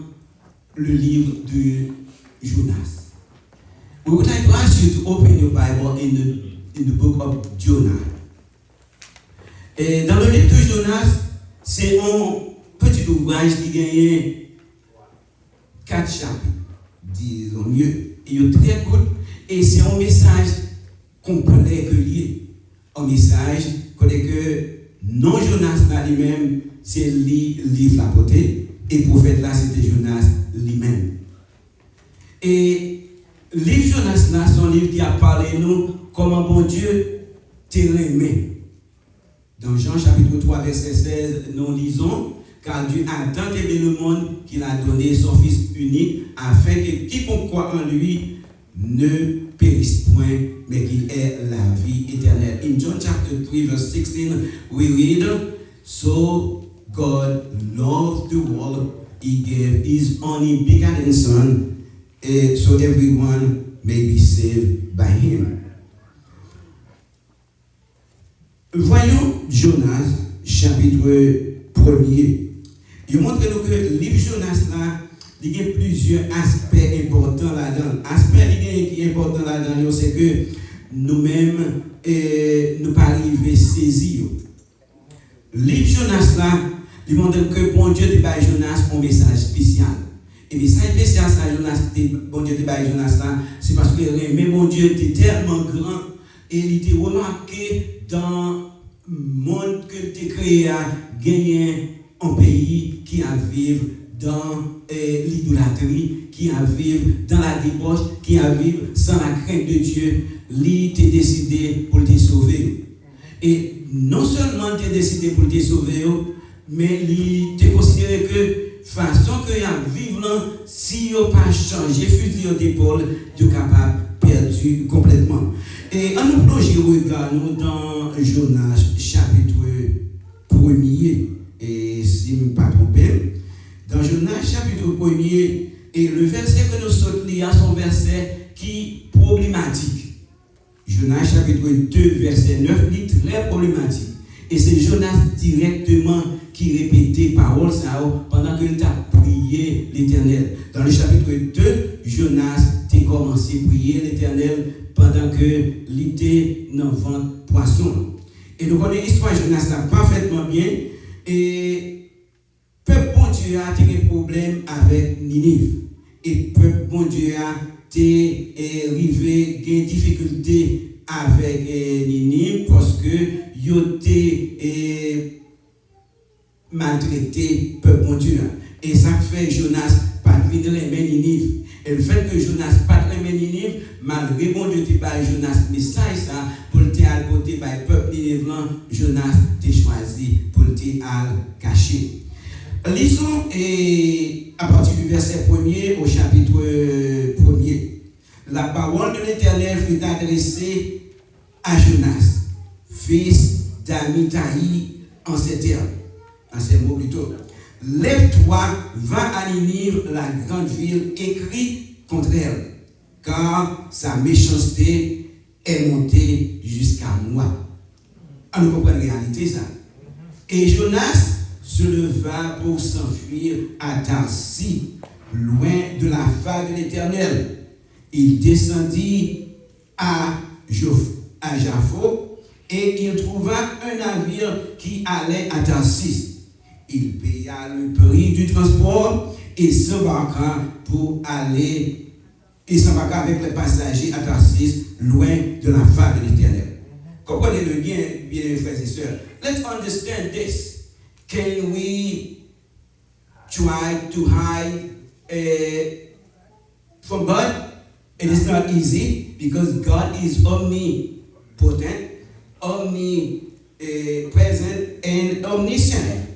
le livre de Jonas. We would like to ask you to open your Bible in the book of Jonah. Et dans le livre de Jonas, c'est un petit ouvrage qui gagne 4 chapitres, disons mieux. Il est très court et c'est un message complet que lié. Un message que non Jonas là lui-même, c'est le livre la portée et le prophète là c'était Jonas lui-même. Et le livre Jonas là, c'est un livre qui a parlé nous comment bon Dieu t'est aimé. Dans Jean chapitre 3 verset 16, nous lisons car Dieu a tant aimé le monde qu'il a donné son Fils unique afin que quiconque croit en lui ne périsse point, mais qu'il ait la vie éternelle. In John chapter 3 verse 16, we read, so God loved the world, he gave his only begotten Son, so everyone may be saved by him. Voyons Jonas, chapitre 1er. Il montre nous que le livre Jonas là, il y a plusieurs aspects importants là-dedans. Aspect qui est important là-dedans, c'est que nous-mêmes, nous pas arriver à saisir. Le livre Jonas là, il montre que bon Dieu te baille Jonas un message spécial. Et le message spécial, ça, bon Dieu te baille Jonas là, c'est parce que même bon Dieu était tellement grand et il était remarqué dans le monde que tu as créé à gagner un pays qui a vivre dans l'idolâtrie, qui a vivre dans la débauche, qui a vivre sans la crainte de Dieu. Il t'a décidé pour te sauver. Et non seulement tu as décidé pour te sauver, mais il t'a considéré que façon que tu as vivre, si tu n'as pas changé, fusil d'épaule, tu es capable de perdre complètement. Et en nous plongeons regardons dans Jonas chapitre 1er. Et si je ne me pas trompé, dans Jonas chapitre 1er, et le verset que nous sommes liés à son verset qui est problématique. Jonas chapitre 2, verset 9, il est très problématique. Et c'est Jonas directement qui répétait paroles pendant qu'il a prié l'Éternel. Dans le chapitre 2, Jonas a commencé à prier l'Éternel pendant qu'il était dans le ventre poisson. Et nous connaissons l'histoire de Jonas là parfaitement bien. Et peuple bon Dieu a des problèmes avec Ninive. Et peuple bon Dieu a arrivé des difficultés avec Ninive parce que il a maltraité peuple bon Dieu. Et ça fait Jonas pas venir aimer Ninive. Et le fait que Jonas pas aimer Ninive, malgré bon Dieu par Jonas message ça pour te al côté par peuple Ninive, Jonas t'a choisi pour te al cacher. Lisons à partir du verset 1er au chapitre 1er. La parole de l'Éternel fut adressée à Jonas, fils d'Amittai, en ces termes, en ces mots plutôt. Lève-toi, va à Ninive, la grande ville, et crie contre elle, car sa méchanceté est montée jusqu'à moi. On nous comprend la réalité, ça. Et Jonas se leva pour s'enfuir à Tarsis, loin de la face de l'Éternel. Il descendit à Jaffo et il trouva un navire qui allait à Tarsis. Il paya le prix du transport et s'embarqua avec les passagers à Tarsis, loin de la face de l'Éternel. Comprenez-le bien, bien frères et sœurs. Let's understand this. Can we try to hide from God? It is not easy because God is omnipotent, omnipresent, and omniscient.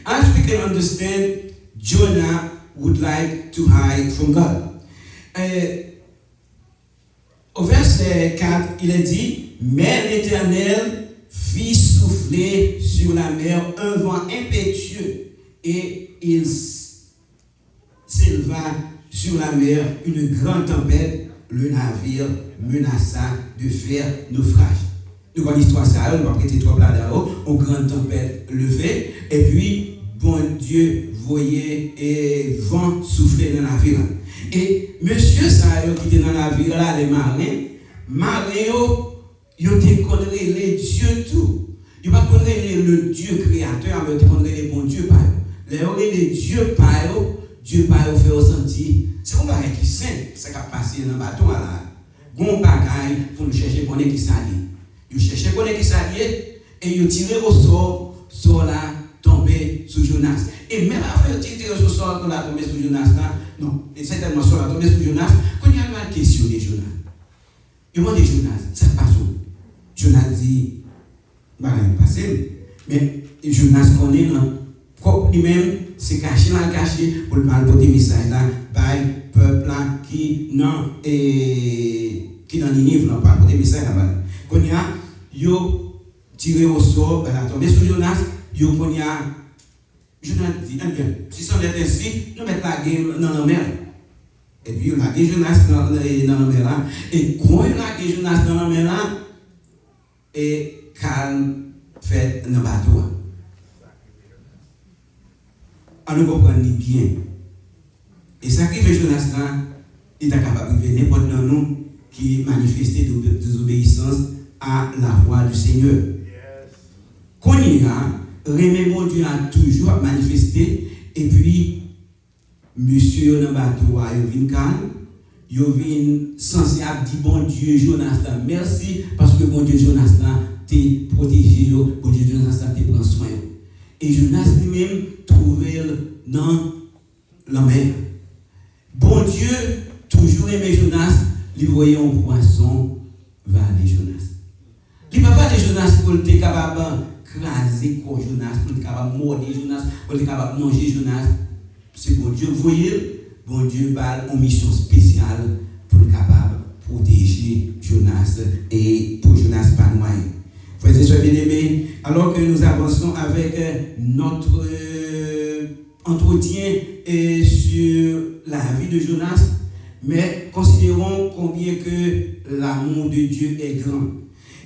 As we can understand, Jonah would like to hide from God. Au verset 4, il est dit, mais l'Éternel fit souffler sur la mer un vent impétueux et il s'éleva sur la mer une grande tempête. Le navire menaça de faire naufrage. Nous connaissons l'histoire ça, on va prêter trois plats là-haut, une grande tempête levée, et puis, bon Dieu voyait et vent souffler dans la navire. Et monsieur ça, qui était dans la navire là, les marins, ils ont connu les dieux tout. Ils n'ont pas connu le Dieu créateur, mais ils ont connu les bons dieux par eux. Les dieux par eux, Dieu par eux fait ressentir. C'est un bagage qui est simple, ça qui a passé dans le bateau là. Bon bagage pour nous chercher qu'on est qui s'allie. Ils cherchaient qu'on est qui s'allie et ils tiré au sort là, tombé sous Jonas. Et même après ils tiré au sort qu'on a tombé sous Jonas là, non, et certainement sort là tombé sous Jonas, qu'on y a mal questionné Jonas. Il m'a dit Jonas, ça passe où? Jonas dit, bah rien passé, mais Jonas connaît non. Lui-même, c'est caché là, caché pour le mal porter message là, par peuple là qui non Ninive là, pas porter message là-bas. Quand il y a, yo tiré au sort, ben là tombé sur Jonas, yo quand il y a, Jonas dit, bien, si ça est ainsi, nous mettons la guerre dans la mer. Et puis on a guerre Jonas dans la mer là, et quand on a guerre Jonas dans la mer là, et calme fait dans le bateau. on ne comprend ni bien. Et ça qui fait Jonas là, il est capable de venir n'importe dans nous qui manifestait désobéissance à la voix du Seigneur. Qu'on y a, mon Dieu a toujours manifesté, et puis, monsieur dans le bateau, il vient calme, il vient censé dire bon Dieu, Jonas là, merci, parce que bon Dieu, Jonas là, t'es protégé, bon Dieu, Jonas là, t'es prend soin. Et Jonas lui-même trouvait dans la mer. Bon Dieu, toujours aimé Jonas, lui voyait un poisson, va aller Jonas. Il ne peut pas aller Jonas pour être capable de craser quoi Jonas, pour être capable de morder Jonas, pour être capable de manger Jonas. C'est bon Dieu, vous voyez, bon Dieu a une mission spéciale pour être capable de protéger Jonas et pour Jonas pas noyer. Frères et sœurs bien-aimés, alors que nous avançons avec notre entretien sur la vie de Jonas, mais considérons combien que l'amour de Dieu est grand.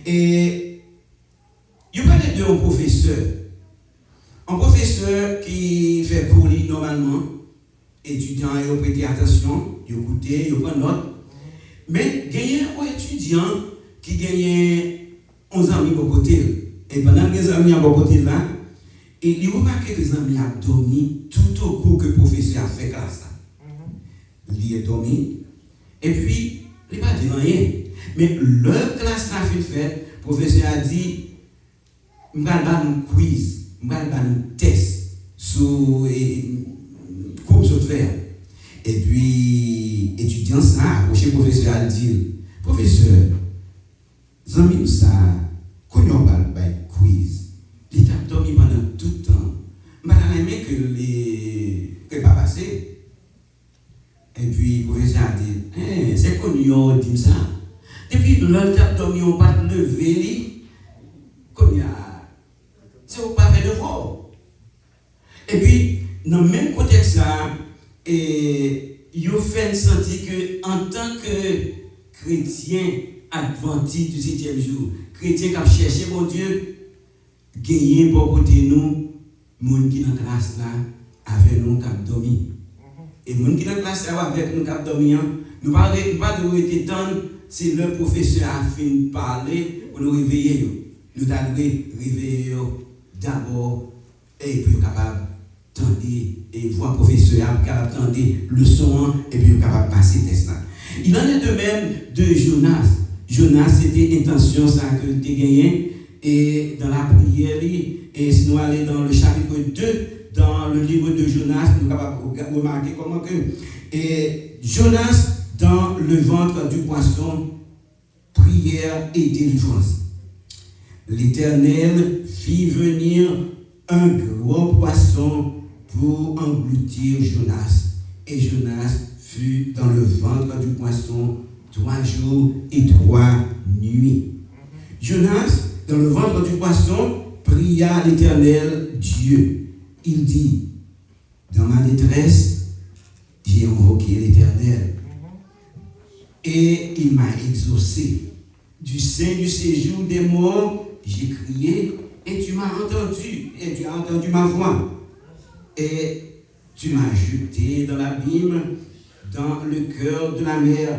Et je parlais d'un professeur. Un professeur qui fait cours normalement, étudiant, il prête attention, il écoute, il prend note. Mais il y a un étudiant qui gagne 11 amis à côté. Et pendant que les amis à côté là, il remarque que les amis ont dormi tout au cours que le professeur a fait classe. Il est dormi. Et puis, il n'a pas dit rien. Mais leur classe a fait, le professeur a dit, je vais faire un quiz, je vais faire un test sur cours de faire. Et puis, étudiant ça, approché le professeur a dit, professeur, amis ça, quand on va faire un quiz, il a dormi pendant tout le temps. Je vais aimé que pas passé. Et puis, le professeur a dit, c'est qu'on y a dit ça. Depuis l'autre a dormi, on pas lever, comme il y a, c'est pas fait de fort. Et puis, dans le même contexte, il fait sentir que, en tant que chrétien adventiste du 7e jour, chrétien qui a cherché mon Dieu, gagner pour côté nous, gens qui dans la classe là, avec nous qui ont dormi. Et les gens qui dans la classe là, avec nous qui ont dormi, nous ne pouvons pas de temps. Si le professeur a fini de parler, on nous réveiller. Nous devons réveiller d'abord et puis capable d'entendre et voir le professeur, capable d'entendre le son et puis capable de passer le test. Il en est de même de Jonas. Jonas, c'était intention ça que tu as gagné et dans la prière, et si nous allons dans le chapitre 2, dans le livre de Jonas, nous sommes capables de remarquer comment que Jonas, dans le ventre du poisson, prière et délivrance. L'Éternel fit venir un gros poisson pour engloutir Jonas. Et Jonas fut dans le ventre du poisson 3 jours et 3 nuits. Jonas, dans le ventre du poisson, pria l'Éternel Dieu. Il dit, dans ma détresse, j'ai invoqué l'Éternel. Et il m'a exaucé. Du sein du séjour des morts, j'ai crié, et tu m'as entendu, et tu as entendu ma voix. Et tu m'as jeté dans l'abîme, dans le cœur de la mer,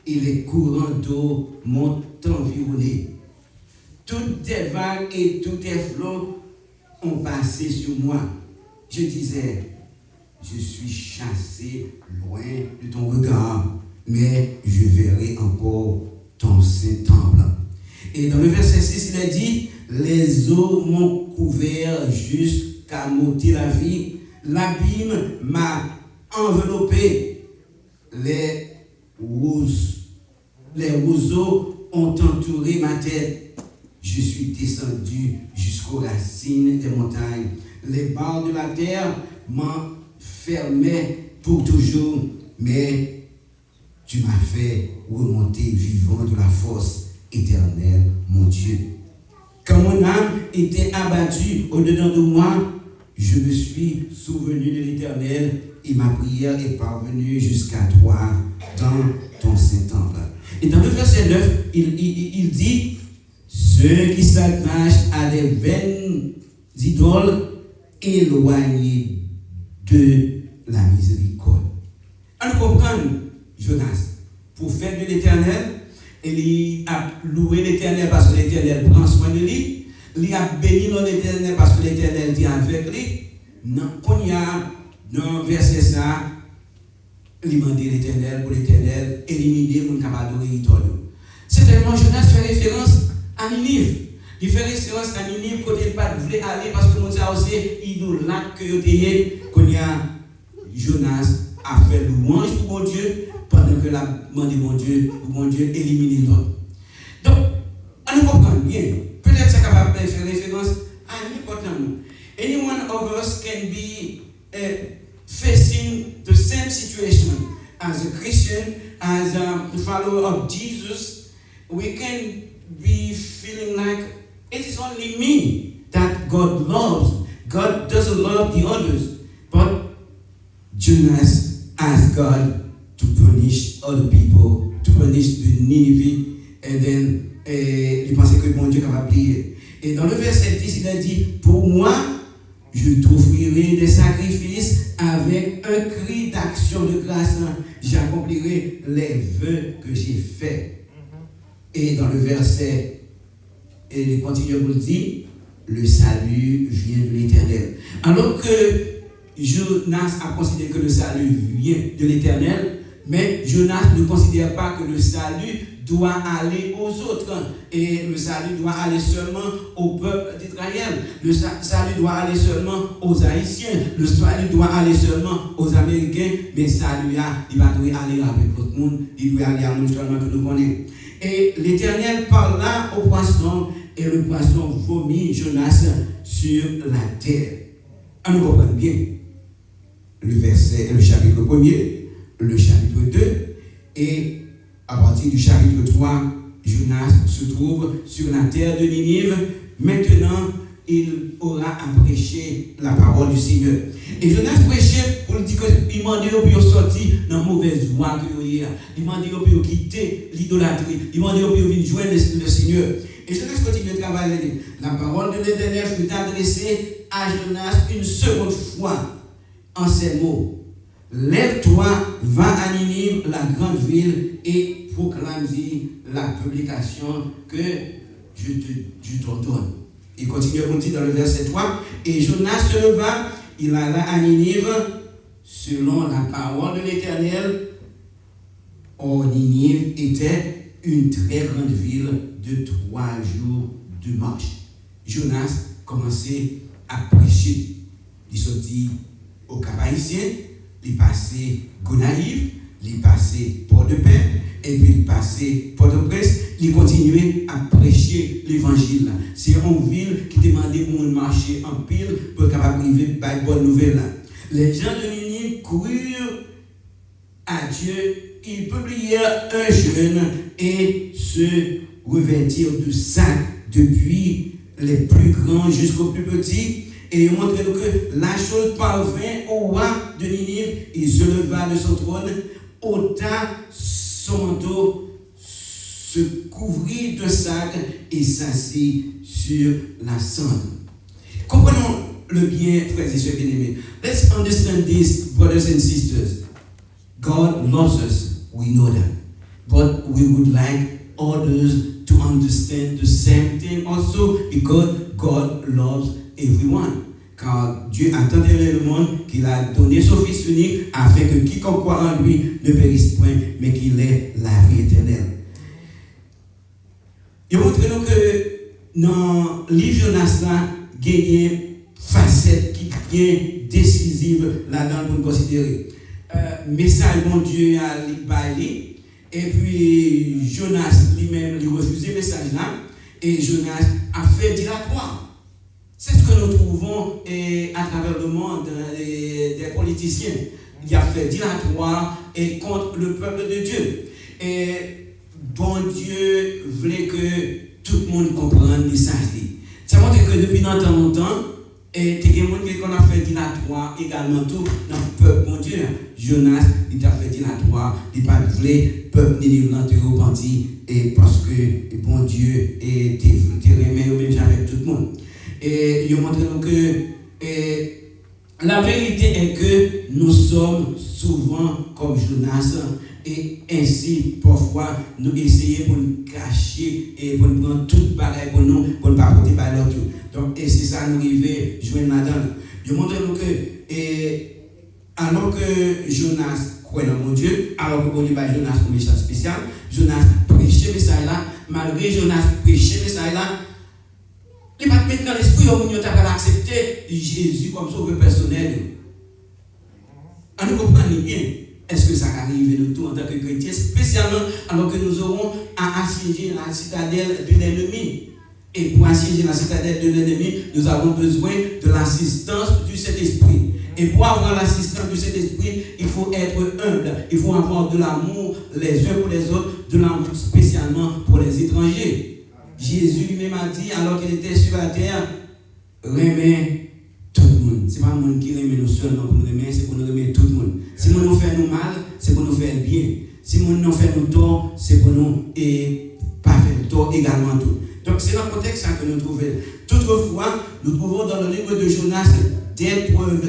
et les courants d'eau m'ont environné. Toutes tes vagues et tous tes flots ont passé sur moi. Je disais, je suis chassé loin de ton regard, mais je verrai encore ton saint temple. Et dans le verset 6, il a dit, les eaux m'ont couvert jusqu'à m'ôter la vie, l'abîme m'a enveloppé, les roseaux ont entouré ma tête, je suis descendu jusqu'aux racines des montagnes, les barres de la terre m'enfermaient pour toujours, mais tu m'as fait remonter vivant de la force éternelle, mon Dieu. Quand mon âme était abattue au-dedans de moi, je me suis souvenu de l'Éternel et ma prière est parvenue jusqu'à toi dans ton Saint-Temple. Et dans le verset 9, il dit, ceux qui s'attachent à des vaines idoles, éloignés de la miséricorde. On comprend Jonas, prophète de l'Éternel, il a loué l'Éternel parce que l'Éternel prend soin de lui, il a béni l'Éternel parce que l'Éternel dit avec lui. Quand il y a dans verset ça, il demande l'Éternel pour l'Éternel éliminer mon camarade de c'est tellement Jonas fait référence à Ninive. Il fait référence à Ninive côté il pas voulait aller parce que mon ça aussi idolâtre que yotéyé quand il y a Jonas a fait louange pour mon Dieu pendant que la demande mon Dieu pour mon Dieu éliminer l'autre. Donc on nous comprend bien. Peut-être c'est capable de faire référence à n'importe qui. Anyone of us can be facing the same situation as a Christian, as a follower of Jesus. We can be feeling like it is only me that God loves. God doesn't love the others. But Jonas asked God to punish other people, to punish the Nineveh, and then il pensait que mon Dieu capable de plier. Et dans le verset 10, il a dit, pour moi, je t'offrirai des sacrifices avec un cri d'action de grâce. J'accomplirai les vœux que j'ai faits. Et dans le verset, il continue à vous le dire, le salut vient de l'Éternel. Alors que Jonas a considéré que le salut vient de l'Éternel, mais Jonas ne considère pas que le salut doit aller aux autres. Et le salut doit aller seulement au peuple d'Israël. Le salut doit aller seulement aux Haïtiens. Le salut doit aller seulement aux Américains. Mais le salut, il va aller avec tout le monde. Il doit aller à nous seulement que nous connaissons. Et l'Éternel parla au poisson, et le poisson vomit Jonas sur la terre. On nous comprend bien le verset, le chapitre 1er, le chapitre 2, et à partir du chapitre 3, Jonas se trouve sur la terre de Ninive. Maintenant, il aura à prêcher la parole du Seigneur. Et Jonas prêchait pour dire qu'il demandait pour sortir dans la mauvaise voie que il demandait pour quitter l'idolâtrie. Il demandait pour venir joindre le Seigneur. Et Jonas continue de travailler. La parole de l'Éternel fut adressée à Jonas une seconde fois en ces mots. Lève-toi, va à Ninive, la grande ville, et proclame-y la publication que je t'ordonne. Il continue à vous dire dans le verset 3, et Jonas se leva, il alla à Ninive, selon la parole de l'Éternel. Or, Ninive était une très grande ville de 3 jours de marche. Jonas commençait à prêcher. Il sortit au Cap-Haïtien, il passait Gonaïve, il passait Port-de-Paix, et puis il passait Port-au-Prince, il continuait à prêcher l'évangile. C'est une ville qui demandait pour marcher en pile pour capable arriver par une bonne nouvelle. Les gens de Ninive coururent à Dieu, ils publièrent un jeûne et se revêtirent de sacs depuis les plus grands jusqu'aux plus petits. Et il montrait que la chose parvint au roi de Ninive. Il se leva de son trône, ôta son manteau, se couvrit de sac et s'assit sur la cendre. Comprenons le bien, frères et sœurs bien-aimés. Let's understand this, brothers and sisters. God loves us, we know that. But we would like others to understand the same thing also, because God loves everyone. Car Dieu a tant aimé le monde qu'il a donné son Fils unique afin que quiconque croit en lui ne périsse point, mais qu'il ait la vie éternelle. Il montre nous que dans le livre Jonas, il y a une facette qui est décisive là-dedans pour nous considérer. Message bon Dieu a li, et puis Jonas lui-même lui refusé le message là, et Jonas a fait dilatoire. C'est ce que nous trouvons à travers le monde des politiciens. Il a fait dilatoire et contre le peuple de Dieu. Et bon Dieu voulait que tout le monde comprenne le message. Ça montre que depuis longtemps, et il y a des gens qui ont fait dilatoire également tout dans le peuple bon Dieu. Jonas, il a fait dilatoire, il n'a pas voulu le peuple Ninive repentir, et parce que bon Dieu était remis au même avec tout le monde. Et il montre que La vérité est que nous sommes souvent comme Jonas et ainsi parfois nous essayons pour nous cacher et pour nous prendre toute bagaille pour nous pour ne pas porter par l'autre. Donc et c'est ça nous arrivons joindre là-dedans. Je montre nous que alors que Jonas croit dans mon Dieu, alors que Dieu va Jonas pour message spécial, Jonas prêchait le message là, malgré Jonas prêchait le message là, il va mettre dans l'esprit où on a accepté Jésus comme sauveur personnel. On nous comprend bien. Est-ce que ça arrive nous tous en tant que chrétiens, spécialement alors que nous aurons à assiéger la citadelle de l'ennemi. Et pour assiéger la citadelle de l'ennemi, nous avons besoin de l'assistance du Saint-Esprit. Et pour avoir l'assistance du Saint-Esprit, il faut être humble. Il faut avoir de l'amour les uns pour les autres, de l'amour spécialement pour les étrangers. Jésus lui-même a dit, alors qu'il était sur la terre, remet tout le monde. Ce n'est pas le monde qui remet nous seulement pour nous remettre, c'est pour nous remettre tout le monde. Si nous nous faisons nous mal, c'est pour nous faire bien. Si nous nous faisons nous tort, c'est pour nous pas faire tort également tout. Donc c'est dans le contexte que nous trouvons. Toutefois, nous trouvons dans le livre de Jonas des preuves,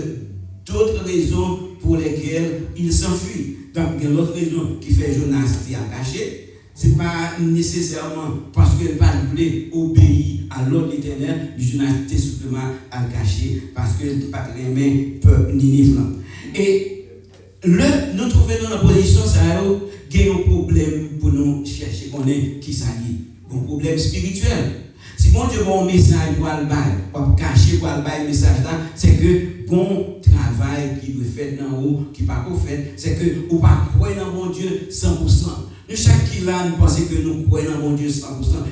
d'autres raisons pour lesquelles il s'enfuit. Donc il y a l'autre raison qui fait Jonas s'y caché. Ce n'est pas nécessairement parce qu'il va voulait obéir à l'ordre éternel, mais Jonas était simplement à le cacher parce qu'il ne pas aimer peuple Ninive. Et nous trouvons dans la position, ça a un problème pour nous chercher qu'on est qui s'allie. Un problème spirituel. Si mon Dieu a un message pour le bail, pour cacher pour le bail, le message là, c'est que bon travail qui doit faire dans haut, qui pas qu'on fait, c'est que on pas croire dans mon Dieu 100%. Nous, chaque qui là, nous pensons que nous croyons dans mon Dieu 100%.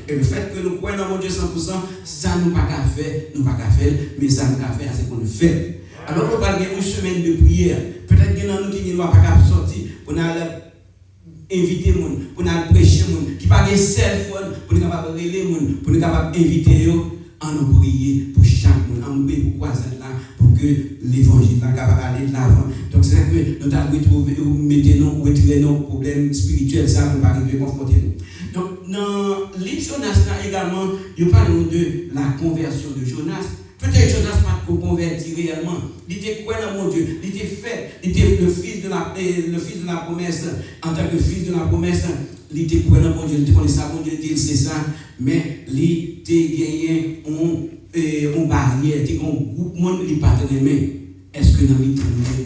Et le fait que nous croyons dans mon Dieu 100%, ça nous pas qu'à faire, mais ça nous qu'à faire, c'est qu'on le fait. Alors, on parle d'une semaine de prière. Peut-être que nous qui ne pas qu'à sortir pour nous inviter les gens, pour nous prêcher les gens, qui ne pas de cell-phone, pour nous capables de relayer les gens, pour nous capables d'inviter eux, en nous prier pour chaque monde, en nous prier pour quoi c'est là, pour que l'évangile soit capable d'aller de l'avant. Donc c'est ça que nous avons retrouvé, mettez-nous, retirez nos problèmes spirituels, ça nous va arriver confronter nous. Donc dans le livre Jonas également, nous parlons de la conversion de Jonas. Peut-être Jonas n'a pas converti réellement. Il était quoi dans mon Dieu? Il était fait. Il était le fils de la promesse. En tant que fils de la promesse, il était quoi dans mon Dieu? Il connaissait ça, mon Dieu, il sait ça. Mais il était gagné une barrière, il était un groupe de monde qui ne pas aimer. Est-ce que dans le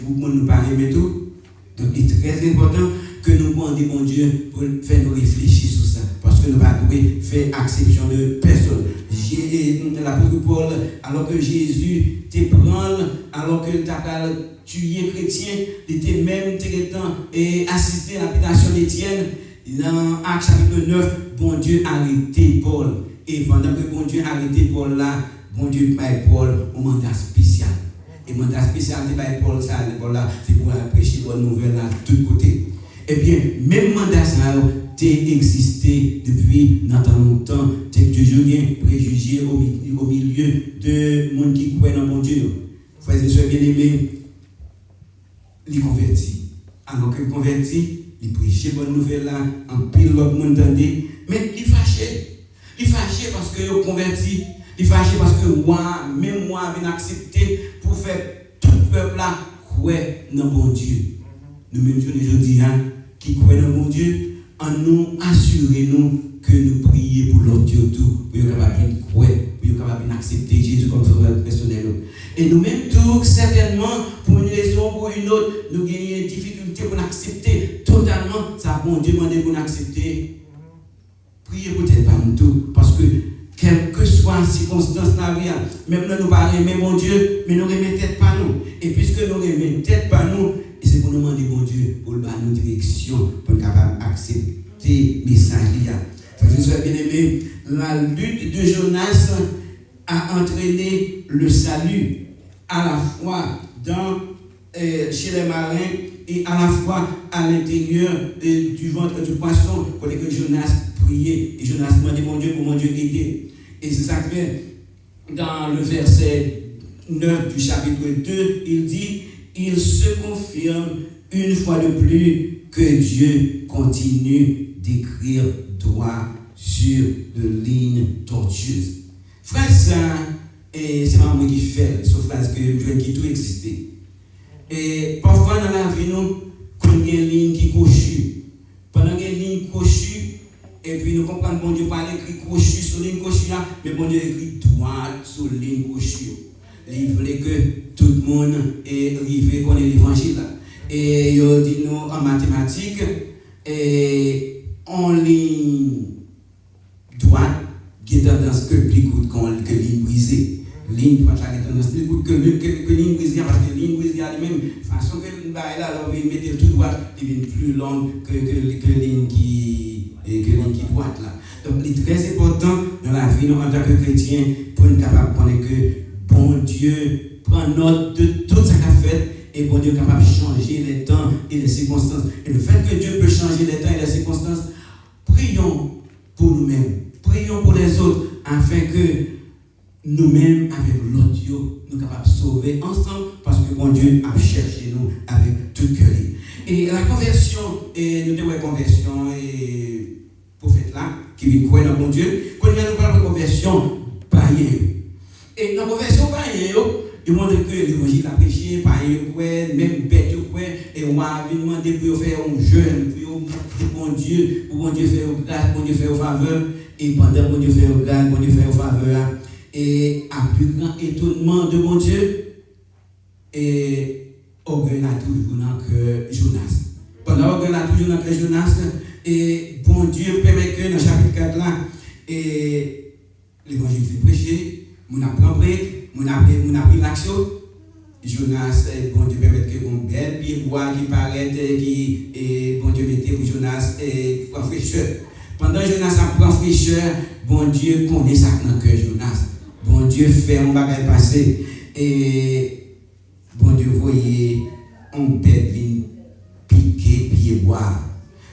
groupe de monde nous pas aimer tout? Donc il est très important que nous demandions mon Dieu pour faire nous réfléchir sur ça. Parce que nous ne pouvons pas faire exception de personne. L'apôtre Paul, alors que Jésus te prend, alors que tu as tué chrétien, il était même et assisté à l'habitation d'Étienne. Dans Actes chapitre 9, bon Dieu a arrêté Paul. Et pendant que bon Dieu a arrêté Paul là, bon Dieu paye Paul un mandat spécial. Et le mandat spécial de Paul, ça, c'est pour prêcher la bonne nouvelle à tous côtés. Eh bien, même mandat ça a existé depuis longtemps, c'est toujours bien préjugé au milieu de monde qui croit dans mon Dieu. Frères et sœurs bien-aimés, les convertis. Alors que convertis, ils prêchaient bonne nouvelle là, en pile l'autre monde entendait, mais ils fâchaient. Ils fâchaient parce que ils convertis. Ils fâchaient parce que moi, même moi, j'ai accepté pour faire tout le peuple là croire dans mon Dieu. Nous même aujourd'hui, qui croient dans mon Dieu, en nous assurez-nous que nous prions pour l'autre Dieu tout, pour être capable de croire, pour être capable d'accepter Jésus comme sauveur personnel. Et nous-mêmes, tout certainement, pour une raison ou pour une autre, nous avons des difficultés pour accepter totalement. Ça, bon Dieu demande pour nous accepter. Priez peut-être pas nous tout, parce que quelle que soit la circonstance dans la vie, même nous parlons, mais mon Dieu, mais nous ne remettons peut-être pas nous. Et puisque nous ne remettons peut-être pas nous, et c'est pour nous demander, mon Dieu, pour nous donner direction, pour être capable d'accepter le message. Frères et sœurs bien-aimés, la lutte de Jonas a entraîné le salut, à la fois chez les marins et à la fois à l'intérieur du ventre du poisson, pour que Jonas priait. Et Jonas demandait, mon Dieu, pour mon Dieu aider. Et c'est ça que dans le verset 9 du chapitre 2, il dit, il se confirme une fois de plus que Dieu continue d'écrire droit sur de lignes tortueuses. Frère, Et c'est pas moi qui fais, sauf parce que je qui tout existait. Et parfois dans la vie, nous, quand il y a une ligne qui cochue, pendant qu'il y a une ligne cochue, et puis nous comprenons que bon Dieu pas écrit cochue sur la ligne cochue, mais bon Dieu écrit droite sur la ligne cochue. Il voulait que tout le monde ait arrivé qu'on ait l'évangile. Et il dit nous en mathématiques, et en ligne droite, qui est tendance que plus coûte que ligne brisée. Ligne droite, qui est tendance plus coûte que ligne brisée, parce que ligne brisée a la même façon que là, alors il mettait tout droit, il est plus longue que ligne qui droite là. Donc il est très important dans la vie, nous, en tant que chrétiens, pour être capable de connaître que bon Dieu prend note de tout ce qu'il a fait. Et bon Dieu est capable de changer les temps et les circonstances. Et le fait que Dieu peut changer les temps et les circonstances, prions pour nous-mêmes, prions pour les autres, afin que nous-mêmes, avec l'autre Dieu, nous sommes capables de sauver ensemble, parce que bon Dieu a cherché nous avec tout cœur. Et la conversion, et nous avons une conversion, et prophète là, qui vient croire dans bon Dieu, quand nous parlons de conversion païenne. Et dans la conversion païenne, il montre que l'évangile a prêché, par même bête, et on va demander pour faire un jeûne, pour bon Dieu faire grâce, bon Dieu faire faveur, et pendant bon Dieu faire grâce, bon Dieu faire faveur, et à plus grand étonnement de bon Dieu, et orgueil là toujours dans que Jonas. Pendant orgueil là toujours dans que Jonas, et bon Dieu permet que dans le chapitre 4 là, et l'évangile fait prêcher, on apprend break. On a pris l'action. Jonas, bon Dieu permet que mon bel pied bois qui paraît, et bon Dieu mettait pour Jonas et prend fraîcheur. Pendant que Jonas a pris fraîcheur, bon Dieu connaît ça dans le cœur Jonas. Bon Dieu fait un bagage passé. Et bon Dieu voyait un bête vient piquer pied bois.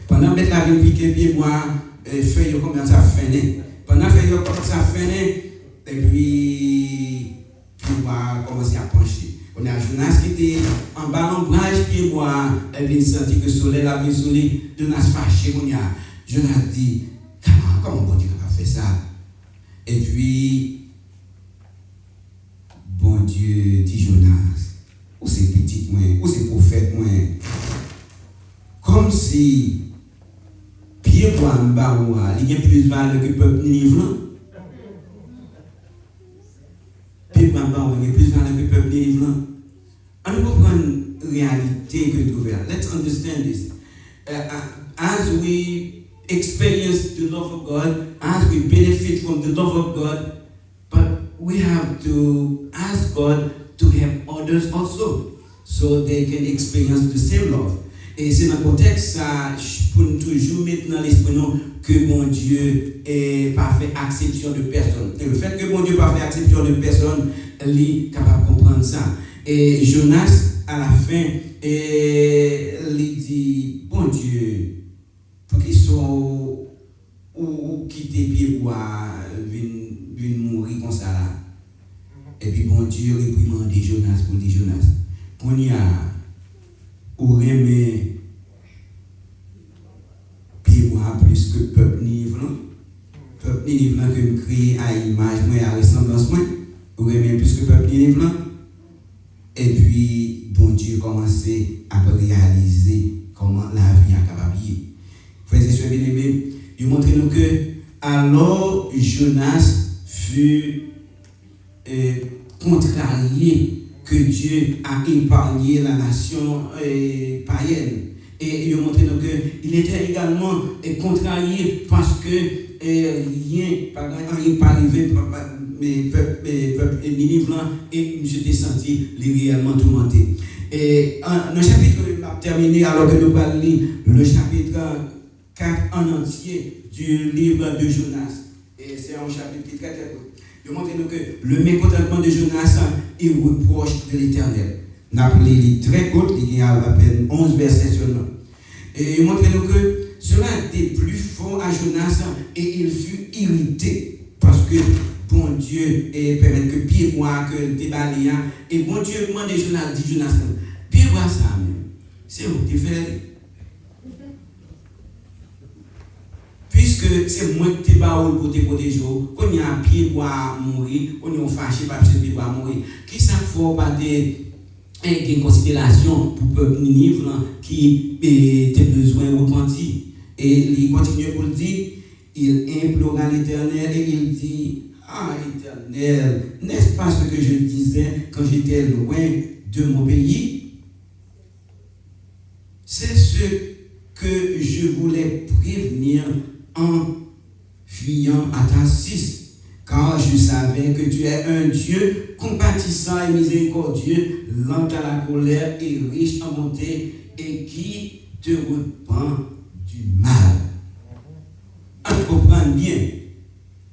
Pendant que la vient piquer pied bois, feuille commence à freiner. Pendant que feuille commence à freiner, et puis on va commencer à pencher. On a Jonas qui était en bas l'ombrage pied bois, et puis il sentit que le soleil a mis sur lui. Jonas fâché, Jonas dit, comment bon Dieu a fait ça? Et puis, bon Dieu dit Jonas, où c'est petit moi, où c'est prophète moi? Comme si pied bois en bas moi, il y a plus de valeur que le peuple Ninive. Pied bois en bas, il y a plus de valeur que le peuple Ninive. On comprend la réalité que nous trouvons là. Let's understand this. As we experience the love of God, as we benefit from the love of God, but we have to ask God to help others also, so they can experience the same love. Et c'est dans le contexte ça, pour nous toujours mettre dans l'esprit que mon Dieu n'est pas fait exception de personne. Et le fait que mon Dieu n'est pas fait exception de personne, il est capable de comprendre ça. Et Jonas, à la fin, il dit, bon Dieu, pour qu'ils soient ou quitter pied bois, viennent mourir comme ça là. Et puis bon Dieu réprimande Jonas pour dire Jonas, qu'on y a ou remet pied bois plus que peuple Ninive. Peuple Ninive que me crée à image, moi à ressemblance, moi, ou remet plus que peuple Ninive. Et puis, bon Dieu commençait à réaliser comment la vie est capable de vivre. Frères et sœurs bien-aimés, il montre nous que alors Jonas fut contrarié que Dieu a épargné la nation païenne. Et il montre nous qu'il était également contrarié parce que rien pas arrivé. Mes peuples Ninive et j'étais senti réellement tourmenté. Et dans le chapitre que nous terminé, alors que nous allons lire le chapitre 4 en entier du livre de Jonas. Et c'est un chapitre qui est très très court. Il montre que le mécontentement de Jonas est reproche de l'Éternel. Nous avons lu très court, il y a à peine 11 versets seulement. Et il montre que cela était plus fort à Jonas et il fut irrité parce que bon Dieu permet que pied bois que le débalia et bon Dieu demande Jonas, dit Jonas, pied bois ça même, c'est où tu fais. Puisque que c'est moi qui t'ai baoul pour te protéger, qu'on y a un pied pour mourir, qu'on y a fâché parce que pied pour mourir. Qui ça faut pas une considération pour le peuple Ninive qui a besoin de repentir. Et il continue pour le dire, il implora l'Éternel et il dit, ah Éternel, n'est-ce pas ce que je disais quand j'étais loin de mon pays? C'est ce que je voulais prévenir en fuyant à Tarsis, car je savais que tu es un Dieu compatissant et miséricordieux, lent à la colère et riche en bonté, et qui te repent du mal. On comprend bien.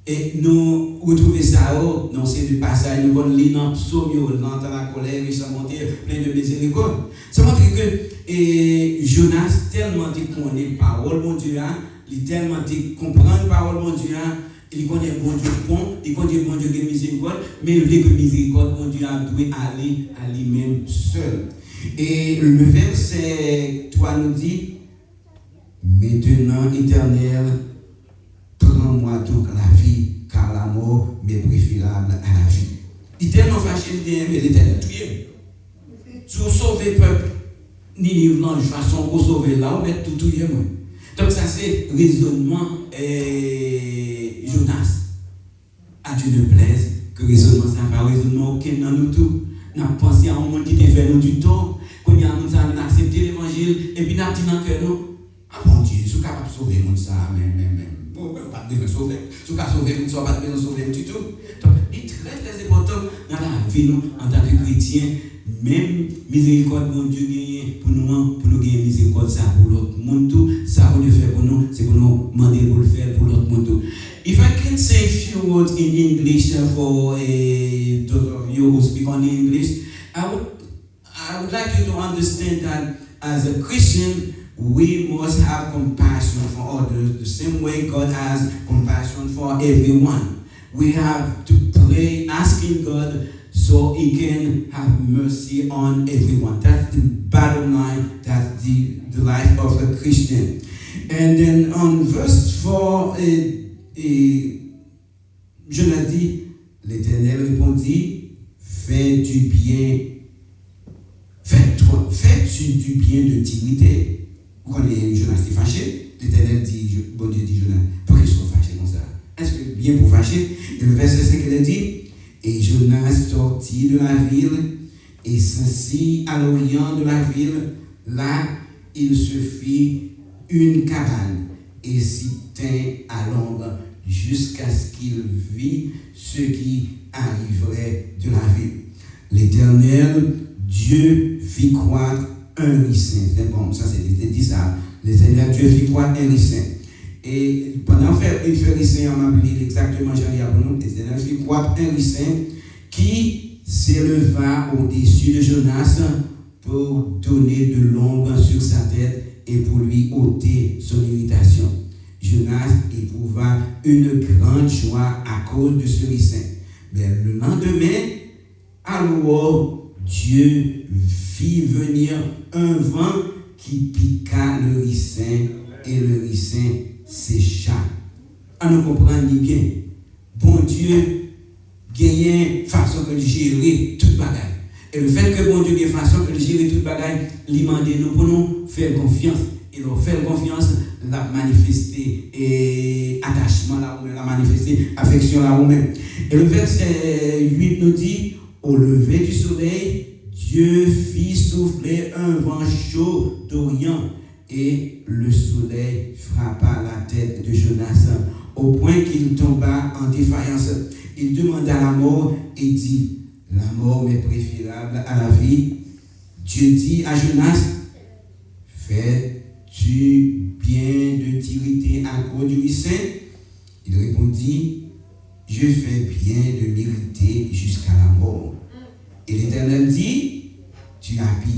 Et nous retrouvons ça dans ces deux passages, nous allons lire dans Psaume, lent à la colère, riche en bonté, plein de miséricorde. Ça montre que Jonas, tellement qu'il connaît la parole de Dieu, il tellement qu'il comprend la parole de Dieu, il connaît bon Dieu bon, il connaît bon Dieu qui est miséricorde, mais il veut que miséricorde, bon Dieu doit aller à lui-même seul. Et le verset 3 nous dit, maintenant, Éternel, prends-moi donc la vie, car la mort m'est préférable à la vie. Il est tellement fâché, mais l'Éternel tué. Si vous sauvez le peuple, ni de façon pour sauver là, on met tout tué. Donc ça c'est raisonnement Jonas. À Dieu ne plaise que raisonnement, ça n'a pas raisonnement aucun dans nous tous. Nous avons pensé à un monde qui te fait nous du tort, qu'on a accepté l'évangile, et puis nous avons dit dans le cœur, ah mon Dieu, je suis capable de sauver le monde, ça, bon, pas de sauver, je suis capable de sauver le monde, ça, pas de sauver du tout. Donc, il est très très important dans la vie, nous, en tant que chrétiens, même miséricorde, mon Dieu, pour nous gagner miséricorde, ça pour l'autre monde, tout, ça pour le faire pour nous, c'est pour nous demander pour le faire pour l'autre monde. Tout. If I can say a few words in English for those of you who speak only English, I would like you to understand that as a Christian, we must have compassion for others the same way God has compassion for everyone. We have to pray, asking God so He can have mercy on everyone. That's the bottom line, that's the life of a Christian. And then on verse 4, Jonas dit, l'Éternel répondit, fais-tu du bien de t'irriter? Vous connaissez Jonas est fâché, l'Éternel dit, bon Dieu dit Jonas, pourquoi il soit fâché comme ça? Est-ce que bien pour fâcher? Et le verset 5, il dit, et Jonas sortit de la ville et s'assit à l'orient de la ville. Là, il se fit une cabane et s'y tint à l'ombre jusqu'à ce qu'il vit ce qui arriverait de la ville. L'Éternel, Dieu, fit croître un ricin. C'est bon, ça c'est dit ça. L'Éternel, Dieu, fit croître un ricin. Et pendant qu'il fait ricin, on m'a dit exactement, j'en ai pour nous, l'Éternel fit croître un ricin qui s'éleva au-dessus de Jonas pour donner de l'ombre sur sa tête et pour lui ôter son irritation. Jonas éprouva une grande joie à cause de ce ricin. Mais le lendemain, alors Dieu fit venir un vent qui piqua le ricin et le ricin sécha. On nous comprend bien. Bon Dieu gagne façon de gérer toute bagaille. Et le fait que bon Dieu gagne façon de gérer toute bagaille, il demande nous pour nous faire confiance. Et nous faire confiance, la manifester et attachement là où la manifester affection là où même. Et le verset 8 nous dit, au lever du soleil, Dieu fit souffler un vent chaud d'Orient et le soleil frappa la tête de Jonas au point qu'il tomba en défaillance. Il demanda la mort et dit, la mort m'est préférable à la vie. Dieu dit à Jonas, fais-tu bien de t'irriter à cause du ricin? Il répondit, je fais bien de